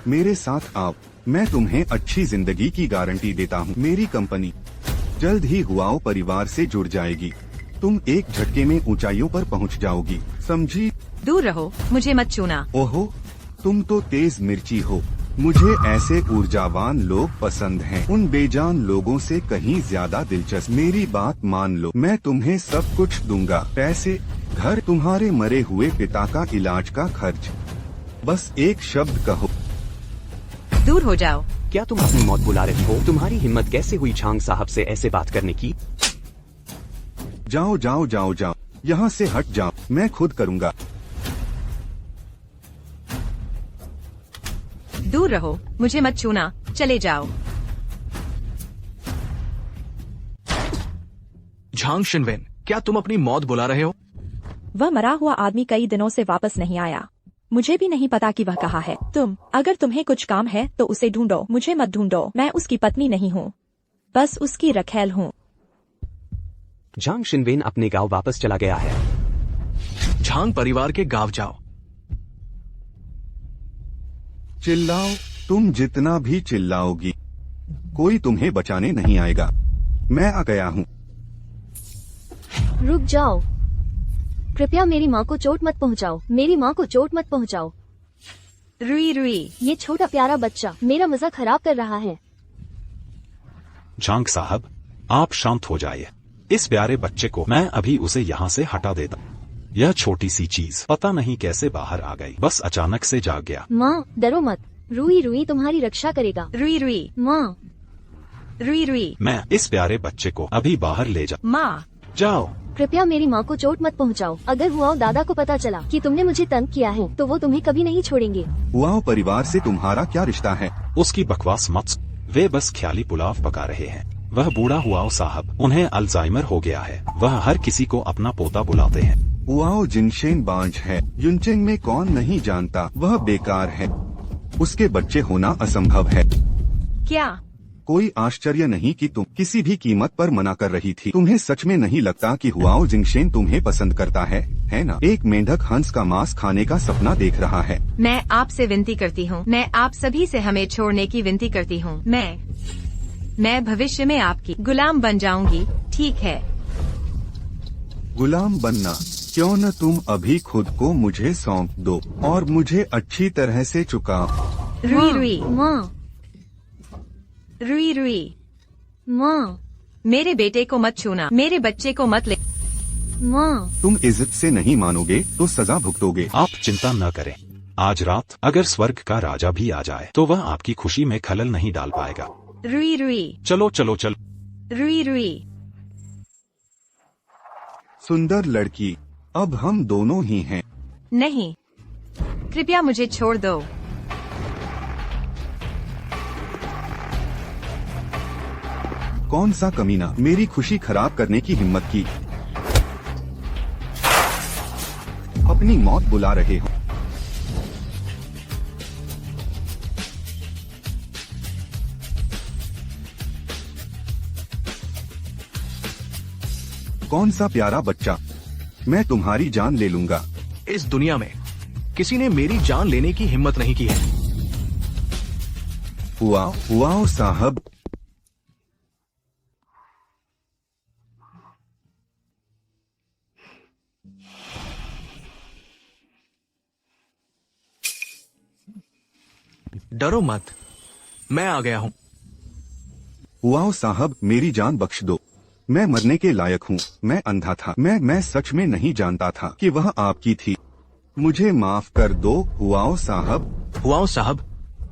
मेरे साथ आओ, मैं तुम्हें अच्छी जिंदगी की गारंटी देता हूँ। मेरी कंपनी जल्द ही हुआओ परिवार से जुड़ जाएगी। तुम एक झटके में ऊंचाइयों पर पहुँच जाओगी, समझी? दूर रहो, मुझे मत छूना। ओहो, तुम तो तेज मिर्ची हो। मुझे ऐसे ऊर्जावान लोग पसंद हैं, उन बेजान लोगों से कहीं ज्यादा दिलचस्प। मेरी बात मान लो, मैं तुम्हें सब कुछ दूंगा, पैसे, घर, तुम्हारे मरे हुए पिता का इलाज का खर्च। बस एक शब्द कहो। दूर हो जाओ। क्या तुम अपनी मौत बुला रही हो? तुम्हारी हिम्मत कैसे हुई छांग साहब से ऐसे बात करने की? जाओ, यहाँ से हट जाओ, मैं खुद करूँगा। दूर रहो, मुझे मत छूना, चले जाओ। झांग शिनवेन, क्या तुम अपनी मौत बुला रहे हो? वह मरा हुआ आदमी कई दिनों से वापस नहीं आया। मुझे भी नहीं पता कि वह कहाँ है। अगर तुम्हें कुछ काम है तो उसे ढूंढो, मुझे मत ढूंढो। मैं उसकी पत्नी नहीं हूँ, बस उसकी रखैल हूँ। झांग शिनवेन अपने गांव वापस चला गया है। झांग परिवार के गांव जाओ। चिल्लाओ, तुम जितना भी चिल्लाओगी कोई तुम्हें बचाने नहीं आएगा। मैं आ गया हूँ। रुक जाओ, कृपया मेरी माँ को चोट मत पहुँचाओ। मेरी माँ को चोट मत पहुँचाओ। रुई रुई, ये छोटा प्यारा बच्चा मेरा मजा खराब कर रहा है। झांग साहब, आप शांत हो जाइए। इस प्यारे बच्चे को मैं अभी उसे यहाँ से हटा देता। यह छोटी सी चीज पता नहीं कैसे बाहर आ गई, बस अचानक से जाग गया। माँ डरो मत, रुई रुई तुम्हारी रक्षा करेगा। रुई रुई, माँ रुई रुई, मैं इस प्यारे बच्चे को अभी बाहर ले जा। माँ जाओ। कृपया मेरी माँ को चोट मत पहुँचाओ। अगर हुआओ दादा को पता चला कि तुमने मुझे तंग किया है तो वो तुम्हें कभी नहीं छोड़ेंगे। हुआओ परिवार से तुम्हारा क्या रिश्ता है? उसकी बकवास मत सुन। वे बस ख्याली पुलाव पका रहे हैं। वह बूढ़ा हुआओ साहब, उन्हें अल्जाइमर हो गया है। वह हर किसी को अपना पोता बुलाते हैं। हुआओ जिनशेन बांझ है। युनचेंग में कौन नहीं जानता, वह बेकार है। उसके बच्चे होना असंभव है। क्या? कोई आश्चर्य नहीं कि तुम किसी भी कीमत पर मना कर रही थी। तुम्हें सच में नहीं लगता कि हुआओ जिंगशेन तुम्हें पसंद करता है ना? एक मेंढक हंस का मांस खाने का सपना देख रहा है। मैं आपसे विनती करती हूँ, मैं आप सभी से हमें छोड़ने की विनती करती हूँ। मैं भविष्य में आपकी गुलाम बन जाऊंगी, ठीक है? गुलाम बनना? क्यों न तुम अभी खुद को मुझे सौंप दो और मुझे अच्छी तरह से चुकाओ। रुई रुई, माँ रुई रुई, माँ मेरे बेटे को मत छूना, मेरे बच्चे को मत ले। माँ तुम इज्जत से नहीं मानोगे तो सजा भुगतोगे। आप चिंता न करें। आज रात अगर स्वर्ग का राजा भी आ जाए तो वह आपकी खुशी में खलल नहीं डाल पाएगा। रुई रुई, चलो चलो चलो। रुई रुई, सुंदर लड़की, अब हम दोनों ही हैं। नहीं, कृपया मुझे छोड़ दो। कौन सा कमीना मेरी खुशी खराब करने की हिम्मत की? अपनी मौत बुला रहे हो। कौन सा प्यारा बच्चा, मैं तुम्हारी जान ले लूंगा। इस दुनिया में किसी ने मेरी जान लेने की हिम्मत नहीं की है। हुआओ साहब, डरो मत, मैं आ गया हूँ। हुआओ साहब, मेरी जान बख्श दो। मैं मरने के लायक हूँ। मैं अंधा था। मैं सच में नहीं जानता था कि वह आपकी थी। मुझे माफ कर दो हुआओ साहब। हुआओ साहब,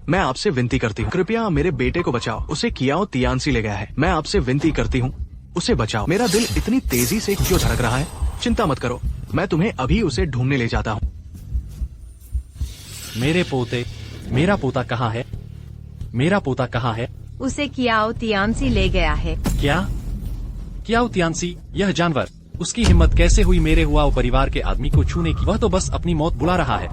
मैं आपसे विनती करती हूँ, कृपया मेरे बेटे को बचाओ। उसे कियाओ तियानसी ले गया है। मैं आपसे विनती करती हूँ, उसे बचाओ। मेरा दिल इतनी तेजी से क्यों धड़क रहा है? चिंता मत करो, मैं तुम्हें अभी उसे ढूंढने ले जाता हूँ। मेरा पोता कहाँ है? मेरा पोता कहाँ है? उसे कियाओ तियानसी ले गया है। क्या तियानसी? यह जानवर, उसकी हिम्मत कैसे हुई मेरे हुआओ परिवार के आदमी को छूने की? वह तो बस अपनी मौत बुला रहा है।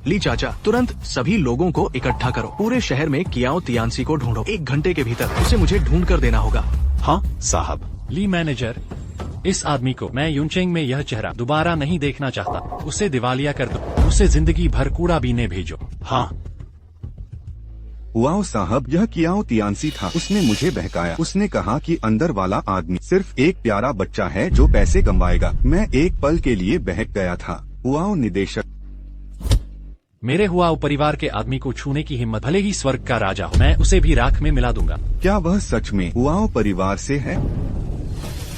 ली चाचा, तुरंत सभी लोगों को इकट्ठा करो। पूरे शहर में कियाओ तियानसी को ढूंढो। 1 घंटे के भीतर उसे मुझे ढूंढ कर देना होगा। हाँ साहब। ली मैनेजर, इस आदमी को, मैं युनचेंग में यह चेहरा दोबारा नहीं देखना चाहता। उसे दिवालिया कर दो, उसे जिंदगी भर कूड़ा बीने भेजो। हाँ हुआओ साहब, यह कियाओ तियानसी था। उसने मुझे बहकाया। उसने कहा कि अंदर वाला आदमी सिर्फ एक प्यारा बच्चा है जो पैसे कमाएगा। मैं एक पल के लिए बहक गया था। हुआओ निदेशक, मेरे हुआओ परिवार के आदमी को छूने की हिम्मत, भले ही स्वर्ग का राजा हो, मैं उसे भी राख में मिला दूंगा। क्या वह सच में हुआओ परिवार से है?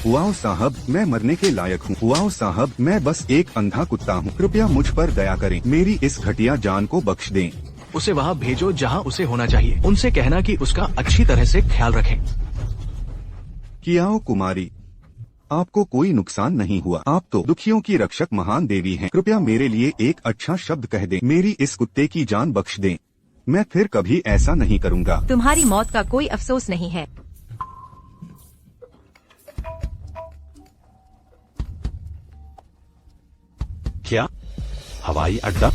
हुआओ साहब, मैं मरने के लायक हूँ। हुआओ साहब, मैं बस एक अंधा कुत्ता हूँ। कृपया मुझ पर दया करें। मेरी इस घटिया जान को बख्श दें। उसे वहाँ भेजो जहाँ उसे होना चाहिए। उनसे कहना कि उसका अच्छी तरह से ख्याल रखें। कियाओ कुमारी, आपको कोई नुकसान नहीं हुआ। आप तो दुखियों की रक्षक महान देवी हैं। कृपया मेरे लिए एक अच्छा शब्द कह दें। मेरी इस कुत्ते की जान बख्श दें। मैं फिर कभी ऐसा नहीं करूँगा। तुम्हारी मौत का कोई अफसोस नहीं है। क्या? हवाई अड्डा?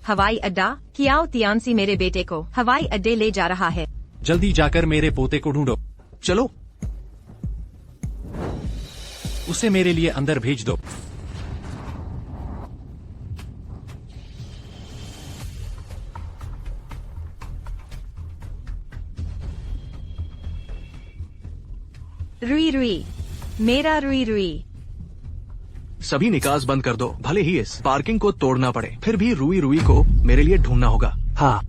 हवाई अड्डा, कियाओ तियानसी मेरे बेटे को हवाई अड्डे ले जा रहा है। जल्दी जाकर मेरे पोते को ढूंढो। चलो। उसे मेरे लिए अंदर भेज दो। रुई रुई, मेरा रुई रुई। सभी निकास बंद कर दो, भले ही इस पार्किंग को तोड़ना पड़े, फिर भी रुई रुई को मेरे लिए ढूंढना होगा। हाँ।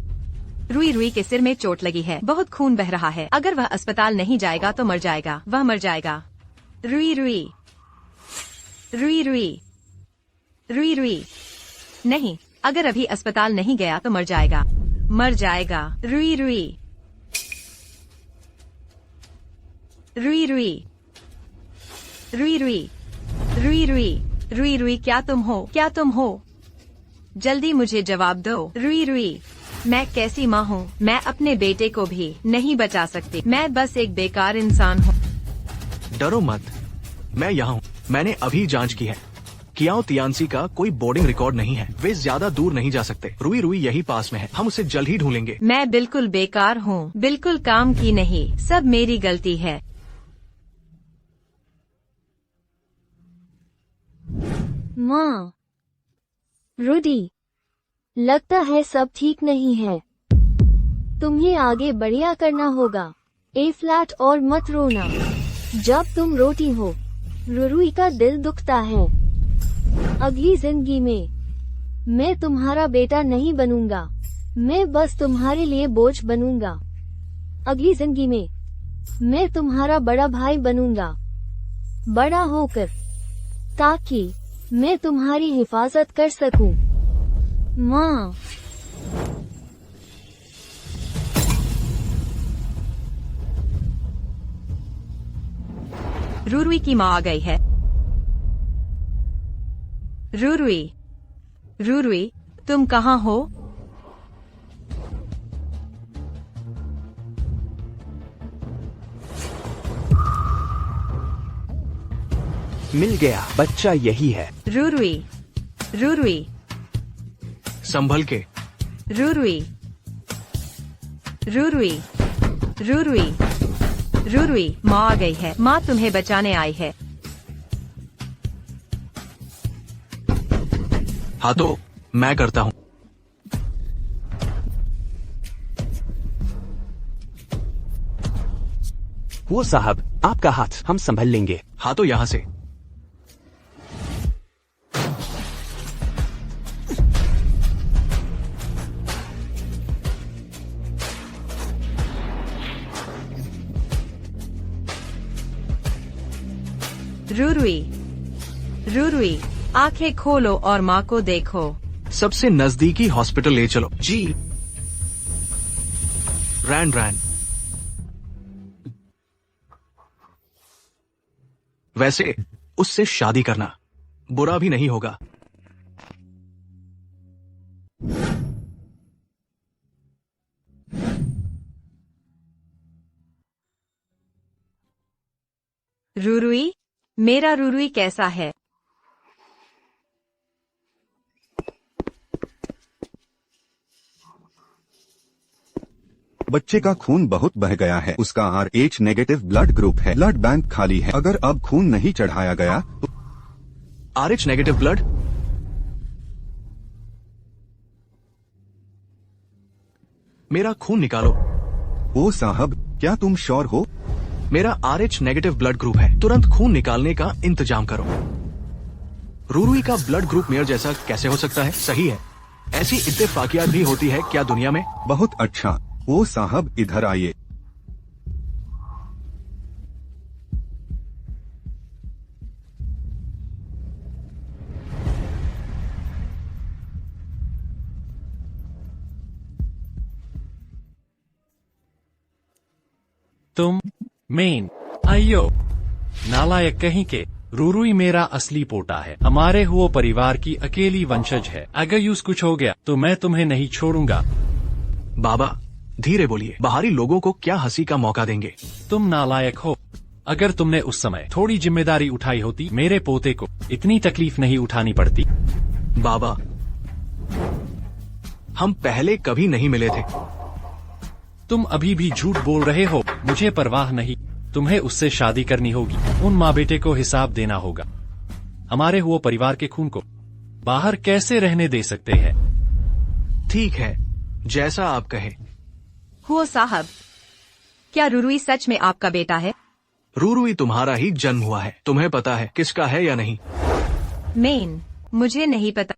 रुई रुई के सिर में चोट लगी है, बहुत खून बह रहा है। अगर वह अस्पताल नहीं जाएगा तो मर जाएगा, वह मर जाएगा। रुई रुई, रुई रुई, रुई रुई। नहीं, अगर अभी अस्पताल नहीं गया तो मर जाएगा, मर जाएगा। रुई रुई, रुई रुई, रुई रुई, रुई रुई, रुई रुई। क्या तुम हो? क्या तुम हो? जल्दी मुझे जवाब दो। रुई रुई, मैं कैसी माँ हूँ? मैं अपने बेटे को भी नहीं बचा सकती। मैं बस एक बेकार इंसान हूँ। डरो मत, मैं यहाँ हूँ। मैंने अभी जांच की है। कियाओ तियानसी का कोई बोर्डिंग रिकॉर्ड नहीं है। वे ज्यादा दूर नहीं जा सकते। रुई रुई यही पास में है, हम उसे जल्द ही ढूंढेंगे। मैं बिल्कुल बेकार हूँ, बिल्कुल काम की नहीं, सब मेरी गलती है। माँ, रुडी, लगता है सब ठीक नहीं है। तुम्हें आगे बढ़िया करना होगा। ए फ्लैट और मत रोना। जब तुम रोती हो, रुई का दिल दुखता है। अगली जिंदगी में मैं तुम्हारा बेटा नहीं बनूंगा, मैं बस तुम्हारे लिए बोझ बनूंगा। अगली जिंदगी में मैं तुम्हारा बड़ा भाई बनूंगा, बड़ा होकर, ताकि मैं तुम्हारी हिफाजत कर सकूं। माँ, रुई की माँ आ गई है। रुई, रुई, तुम कहाँ हो? मिल गया, बच्चा यही है। रुई, रुई, संभल के। रुई, रुई, रुई, रुई। माँ आ गई है। माँ तुम्हें बचाने आई है। हाँ तो मैं करता हूँ। वो साहब, आपका हाथ हम संभल लेंगे। हाँ तो यहाँ से। रुई, रुई, आंखें खोलो और माँ को देखो। सबसे नजदीकी हॉस्पिटल ले चलो। जी। रैन रैन। वैसे उससे शादी करना बुरा भी नहीं होगा। रुई, मेरा रुई कैसा है? बच्चे का खून बहुत बह गया है। उसका RH नेगेटिव ब्लड ग्रुप है। ब्लड बैंक खाली है। अगर अब खून नहीं चढ़ाया गया तो RH नेगेटिव ब्लड। मेरा खून निकालो। ओ साहब, क्या तुम श्योर हो? मेरा RH नेगेटिव ब्लड ग्रुप है। तुरंत खून निकालने का इंतजाम करो। रुई का ब्लड ग्रुप मेयर जैसा कैसे हो सकता है? सही है, ऐसी इत्तेफाकियात भी होती है क्या दुनिया में? बहुत अच्छा। ओ साहब, इधर आइए। तुम मेन आइयो। नालायक कहीं के। रुई मेरा असली पोता है। हमारे हुए परिवार की अकेली वंशज है। अगर यूं कुछ हो गया तो मैं तुम्हें नहीं छोड़ूंगा। बाबा धीरे बोलिए। बाहरी लोगों को क्या हंसी का मौका देंगे? तुम नालायक हो। अगर तुमने उस समय थोड़ी जिम्मेदारी उठाई होती, मेरे पोते को इतनी तकलीफ नहीं उठानी पड़ती। बाबा हम पहले कभी नहीं मिले थे। तुम अभी भी झूठ बोल रहे हो। मुझे परवाह नहीं, तुम्हें उससे शादी करनी होगी। उन माँ बेटे को हिसाब देना होगा। हमारे हुए परिवार के खून को बाहर कैसे रहने दे सकते हैं? ठीक है, जैसा आप कहे। हुओ साहब, क्या रुरुई सच में आपका बेटा है? रूरुई तुम्हारा ही जन्म हुआ है। तुम्हें पता है किसका है या नहीं? मेन, मुझे नहीं पता।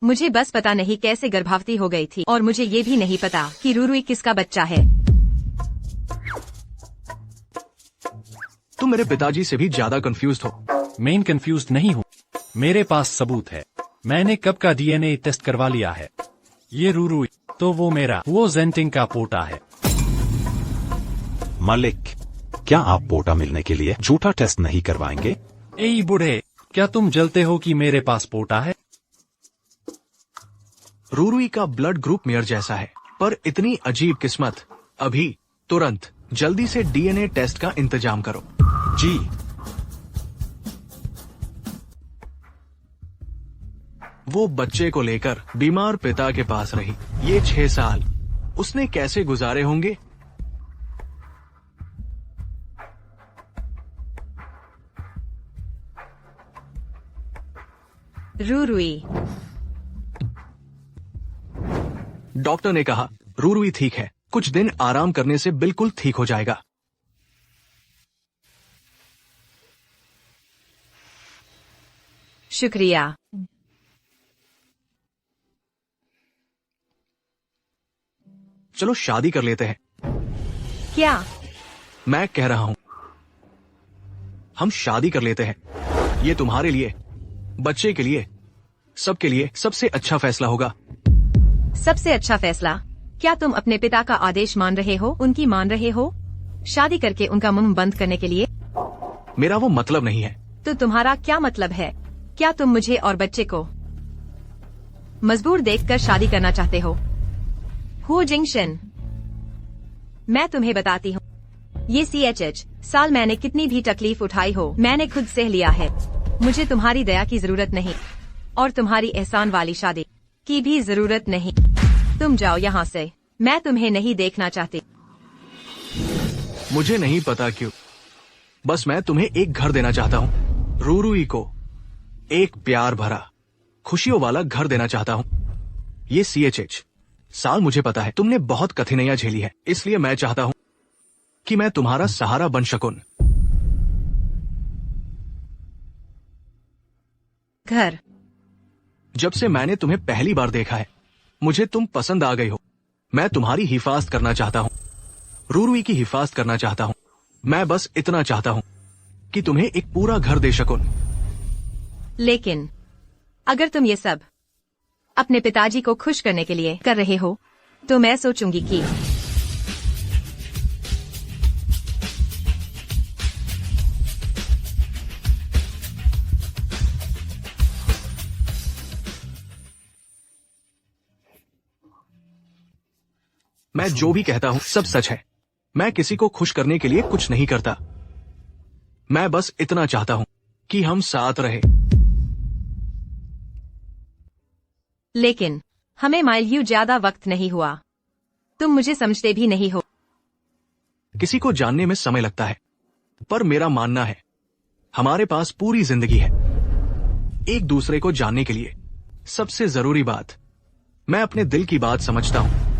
मुझे बस पता नहीं कैसे गर्भवती हो गई थी, और मुझे ये भी नहीं पता कि रुरुई किसका बच्चा है। तुम मेरे पिताजी से भी ज्यादा कंफ्यूज्ड हो। मैं कंफ्यूज नहीं हूँ। मेरे पास सबूत है। मैंने कब का DNA टेस्ट करवा लिया है। ये रुरुई तो वो जेंटिंग का पोता है। मालिक, क्या आप पोटा मिलने के लिए झूठा टेस्ट नहीं करवाएंगे? ए बूढ़े, क्या तुम जलते हो कि मेरे पास पोटा है? रूरुई का ब्लड ग्रुप मेयर जैसा है, पर इतनी अजीब किस्मत। अभी तुरंत जल्दी से DNA टेस्ट का इंतजाम करो। जी। वो बच्चे को लेकर बीमार पिता के पास रही। ये 6 साल उसने कैसे गुजारे होंगे? रुरुई। डॉक्टर ने कहा रूरुई ठीक है, कुछ दिन आराम करने से बिल्कुल ठीक हो जाएगा। शुक्रिया। चलो शादी कर लेते हैं। क्या? मैं कह रहा हूं, हम शादी कर लेते हैं। ये तुम्हारे लिए, बच्चे के लिए, सबके लिए सबसे अच्छा फैसला होगा। सबसे अच्छा फैसला? क्या तुम अपने पिता का आदेश मान रहे हो, उनकी मान रहे हो, शादी करके उनका मुंह बंद करने के लिए? मेरा वो मतलब नहीं है। तो तुम्हारा क्या मतलब है? क्या तुम मुझे और बच्चे को मजबूर देखकर शादी करना चाहते हो? हो जिंगशन, मैं तुम्हें बताती हूँ, ये CHH साल मैंने कितनी भी तकलीफ उठाई हो, मैंने खुद सह लिया है। मुझे तुम्हारी दया की जरूरत नहीं, और तुम्हारी एहसान वाली शादी की भी जरूरत नहीं। तुम जाओ यहाँ से, मैं तुम्हें नहीं देखना चाहती। मुझे नहीं पता क्यों, बस मैं तुम्हें एक घर देना चाहता हूँ। रूरुई को एक प्यार भरा, खुशियों वाला घर देना चाहता हूँ। ये CHH साल मुझे पता है तुमने बहुत कठिनाइयां झेली है, इसलिए मैं चाहता हूँ कि मैं तुम्हारा सहारा बन सकूं। घर? जब से मैंने तुम्हें पहली बार देखा है, मुझे तुम पसंद आ गई हो। मैं तुम्हारी हिफाजत करना चाहता हूँ, रूरुई की हिफाजत करना चाहता हूँ। मैं बस इतना चाहता हूँ कि तुम्हें एक पूरा घर दे सकूं। लेकिन अगर तुम ये सब अपने पिताजी को खुश करने के लिए कर रहे हो, तो मैं सोचूंगी कि मैं जो भी कहता हूँ सब सच है। मैं किसी को खुश करने के लिए कुछ नहीं करता। मैं बस इतना चाहता हूँ कि हम साथ रहे। लेकिन हमें माइल ज्यादा वक्त नहीं हुआ। तुम मुझे समझते भी नहीं हो। किसी को जानने में समय लगता है, पर मेरा मानना है हमारे पास पूरी जिंदगी है एक दूसरे को जानने के लिए। सबसे जरूरी बात, मैं अपने दिल की बात समझता हूँ।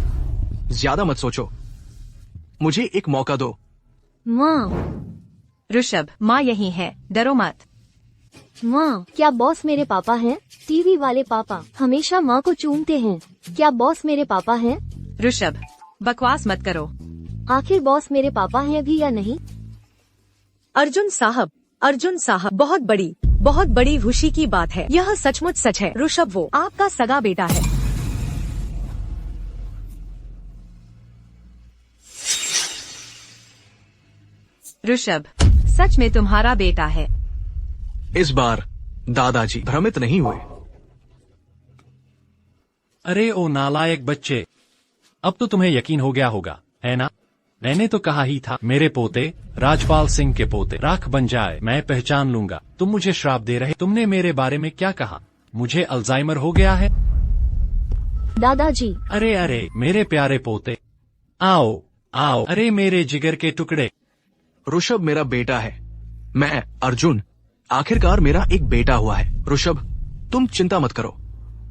ज्यादा मत सोचो, मुझे एक मौका दो। माँ। ऋषभ, माँ यही है, डरो मत। माँ, क्या बॉस मेरे पापा हैं? टीवी वाले पापा हमेशा माँ को चूमते हैं। क्या बॉस मेरे पापा हैं? ऋषभ, बकवास मत करो। आखिर बॉस मेरे पापा हैं भी या नहीं? अर्जुन साहब, बहुत बड़ी खुशी की बात है। यह सचमुच सच है। ऋषभ वो आपका सगा बेटा है। ऋषभ, सच में तुम्हारा बेटा है? इस बार दादाजी भ्रमित नहीं हुए। अरे ओ नालायक बच्चे, अब तो तुम्हें यकीन हो गया होगा, है ना? मैंने तो कहा ही था, मेरे पोते राजपाल सिंह के पोते राख बन जाए, मैं पहचान लूंगा। तुम मुझे श्राप दे रहे। तुमने मेरे बारे में क्या कहा? मुझे अल्जाइमर हो गया है? दादाजी, अरे अरे मेरे प्यारे पोते, आओ आओ, अरे मेरे जिगर के टुकड़े। ऋषभ मेरा बेटा है। मैं अर्जुन, आखिरकार मेरा एक बेटा हुआ है। ऋषभ, तुम चिंता मत करो,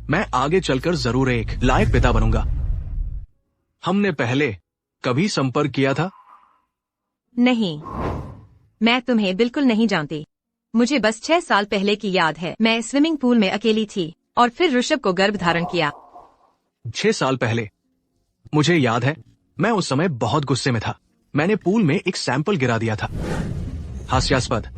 मैं आगे चलकर जरूर एक लायक पिता बनूंगा। हमने पहले कभी संपर्क किया था? नहीं, मैं तुम्हें बिल्कुल नहीं जानती। मुझे बस 6 साल पहले की याद है। मैं स्विमिंग पूल में अकेली थी और फिर ऋषभ को गर्भ धारण किया। 6 साल पहले? मुझे याद है, मैं उस समय बहुत गुस्से में था। मैंने पूल में एक सैंपल गिरा दिया था। हास्यास्पद।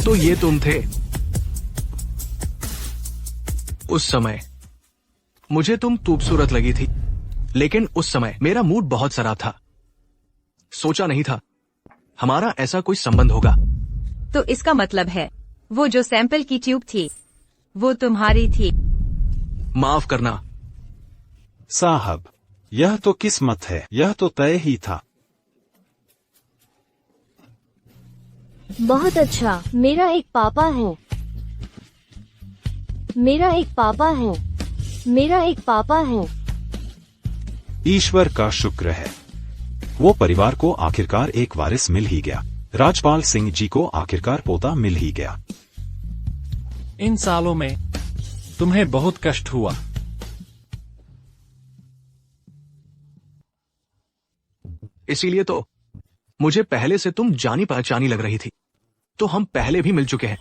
तो ये तुम थे उस समय। मुझे तुम खूबसूरत लगी थी, लेकिन उस समय मेरा मूड बहुत खराब था। सोचा नहीं था हमारा ऐसा कोई संबंध होगा। तो इसका मतलब है वो जो सैंपल की ट्यूब थी वो तुम्हारी थी? माफ करना साहब, यह तो किस्मत है, यह तो तय ही था। बहुत अच्छा। मेरा एक पापा है। मेरा एक पापा है। मेरा एक पापा है। ईश्वर का शुक्र है, वो परिवार को आखिरकार एक वारिस मिल ही गया। राजपाल सिंह जी को आखिरकार पोता मिल ही गया। इन सालों में तुम्हें बहुत कष्ट हुआ। इसीलिए तो मुझे पहले से तुम जानी पहचानी लग रही थी। तो हम पहले भी मिल चुके हैं।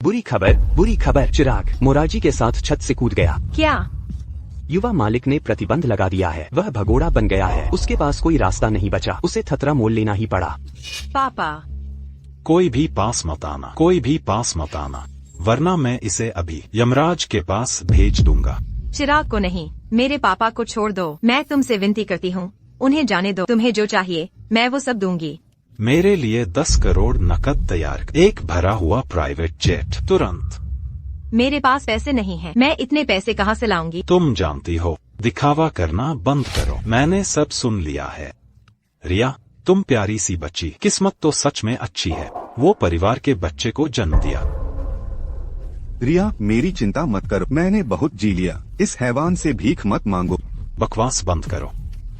बुरी खबर। चिराग मोरारजी के साथ छत से कूद गया। क्या? युवा मालिक ने प्रतिबंध लगा दिया है। वह भगोड़ा बन गया है। उसके पास कोई रास्ता नहीं बचा। उसे खतरा मोल लेना ही पड़ा। पापा, कोई भी पास मत आना, कोई भी पास मत आना, वरना मैं इसे अभी यमराज के पास भेज दूंगा। चिराग को नहीं, मेरे पापा को छोड़ दो। मैं तुमसे विनती करती हूँ, उन्हें जाने दो। तुम्हें जो चाहिए मैं वो सब दूंगी। मेरे लिए 10 करोड़ नकद तैयार, एक भरा हुआ प्राइवेट जेट तुरंत। मेरे पास पैसे नहीं हैं। मैं इतने पैसे कहाँ से लाऊंगी? तुम जानती हो, दिखावा करना बंद करो। मैंने सब सुन लिया है। रिया, तुम प्यारी सी बच्ची, किस्मत तो सच में अच्छी है। वो परिवार के बच्चे को जन्म दिया। रिया, मेरी चिंता मत करो, मैंने बहुत जी लिया। इस हैवान से भीख मत मांगो। बकवास बंद करो।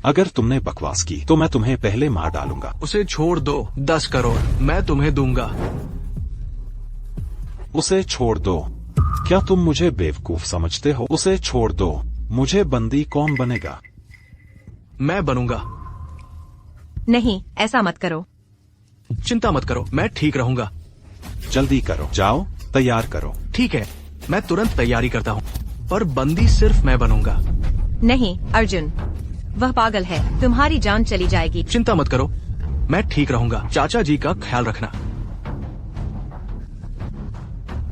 अगर तुमने बकवास की तो मैं तुम्हें पहले मार डालूंगा। उसे छोड़ दो। 10 करोड़ मैं तुम्हें दूंगा। उसे छोड़ दो। क्या तुम मुझे बेवकूफ समझते हो? उसे छोड़ दो। मुझे बंदी कौन बनेगा? मैं बनूंगा। नहीं, ऐसा मत करो। चिंता मत करो, मैं ठीक रहूंगा। जल्दी करो, जाओ तैयार करो। ठीक है, मैं तुरंत तैयारी करता हूँ, पर बंदी सिर्फ मैं बनूंगा। नहीं अर्जुन, वह पागल है। तुम्हारी जान चली जाएगी। चिंता मत करो, मैं ठीक रहूंगा। चाचा जी का ख्याल रखना।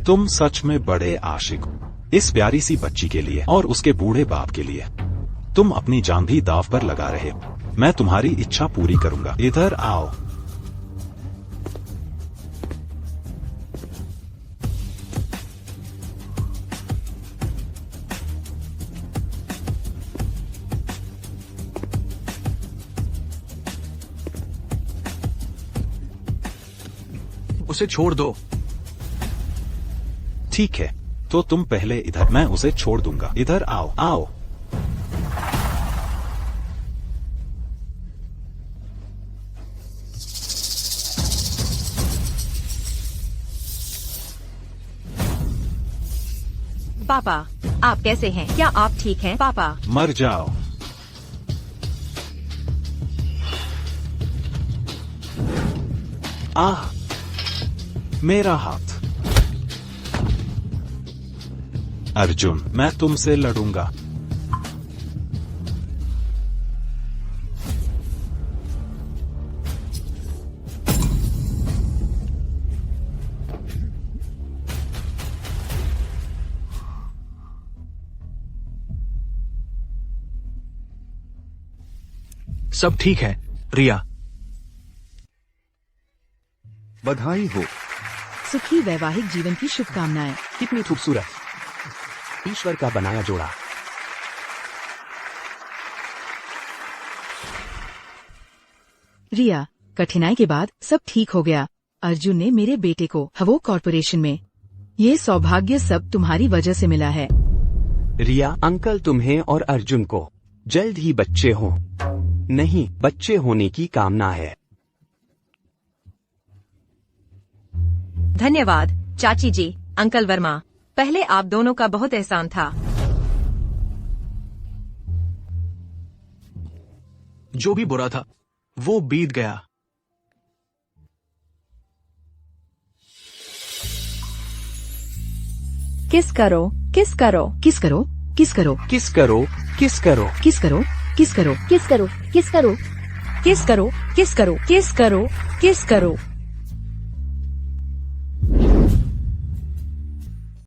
तुम सच में बड़े आशिक हो, इस प्यारी सी बच्ची के लिए और उसके बूढ़े बाप के लिए। तुम अपनी जान भी दांव पर लगा रहे हो। मैं तुम्हारी इच्छा पूरी करूंगा। इधर आओ। उसे छोड़ दो। ठीक है, तो तुम पहले इधर, मैं उसे छोड़ दूंगा। इधर आओ, आओ। पापा, आप कैसे हैं? क्या आप ठीक हैं पापा? मर जाओ। आह, मेरा हाथ। अर्जुन, मैं तुमसे लड़ूंगा। सब ठीक है रिया। बधाई हो। सुखी वैवाहिक जीवन की शुभकामनाएं। कितनी खूबसूरत ईश्वर का बनाया जोड़ा। रिया, कठिनाई के बाद सब ठीक हो गया। अर्जुन ने मेरे बेटे को हवो कॉर्पोरेशन में। ये सौभाग्य सब तुम्हारी वजह से मिला है। रिया, अंकल तुम्हें और अर्जुन को जल्द ही बच्चे हों। नहीं, बच्चे होने की कामना है। धन्यवाद चाची जी, अंकल वर्मा। पहले आप दोनों का बहुत एहसान था। जो भी बुरा था वो बीत गया। किस करो, किस करो, किस करो, किस करो, किस करो, किस करो, किस करो, किस करो, किस करो, किस करो, किस करो, किस करो, किस करो, किस करो।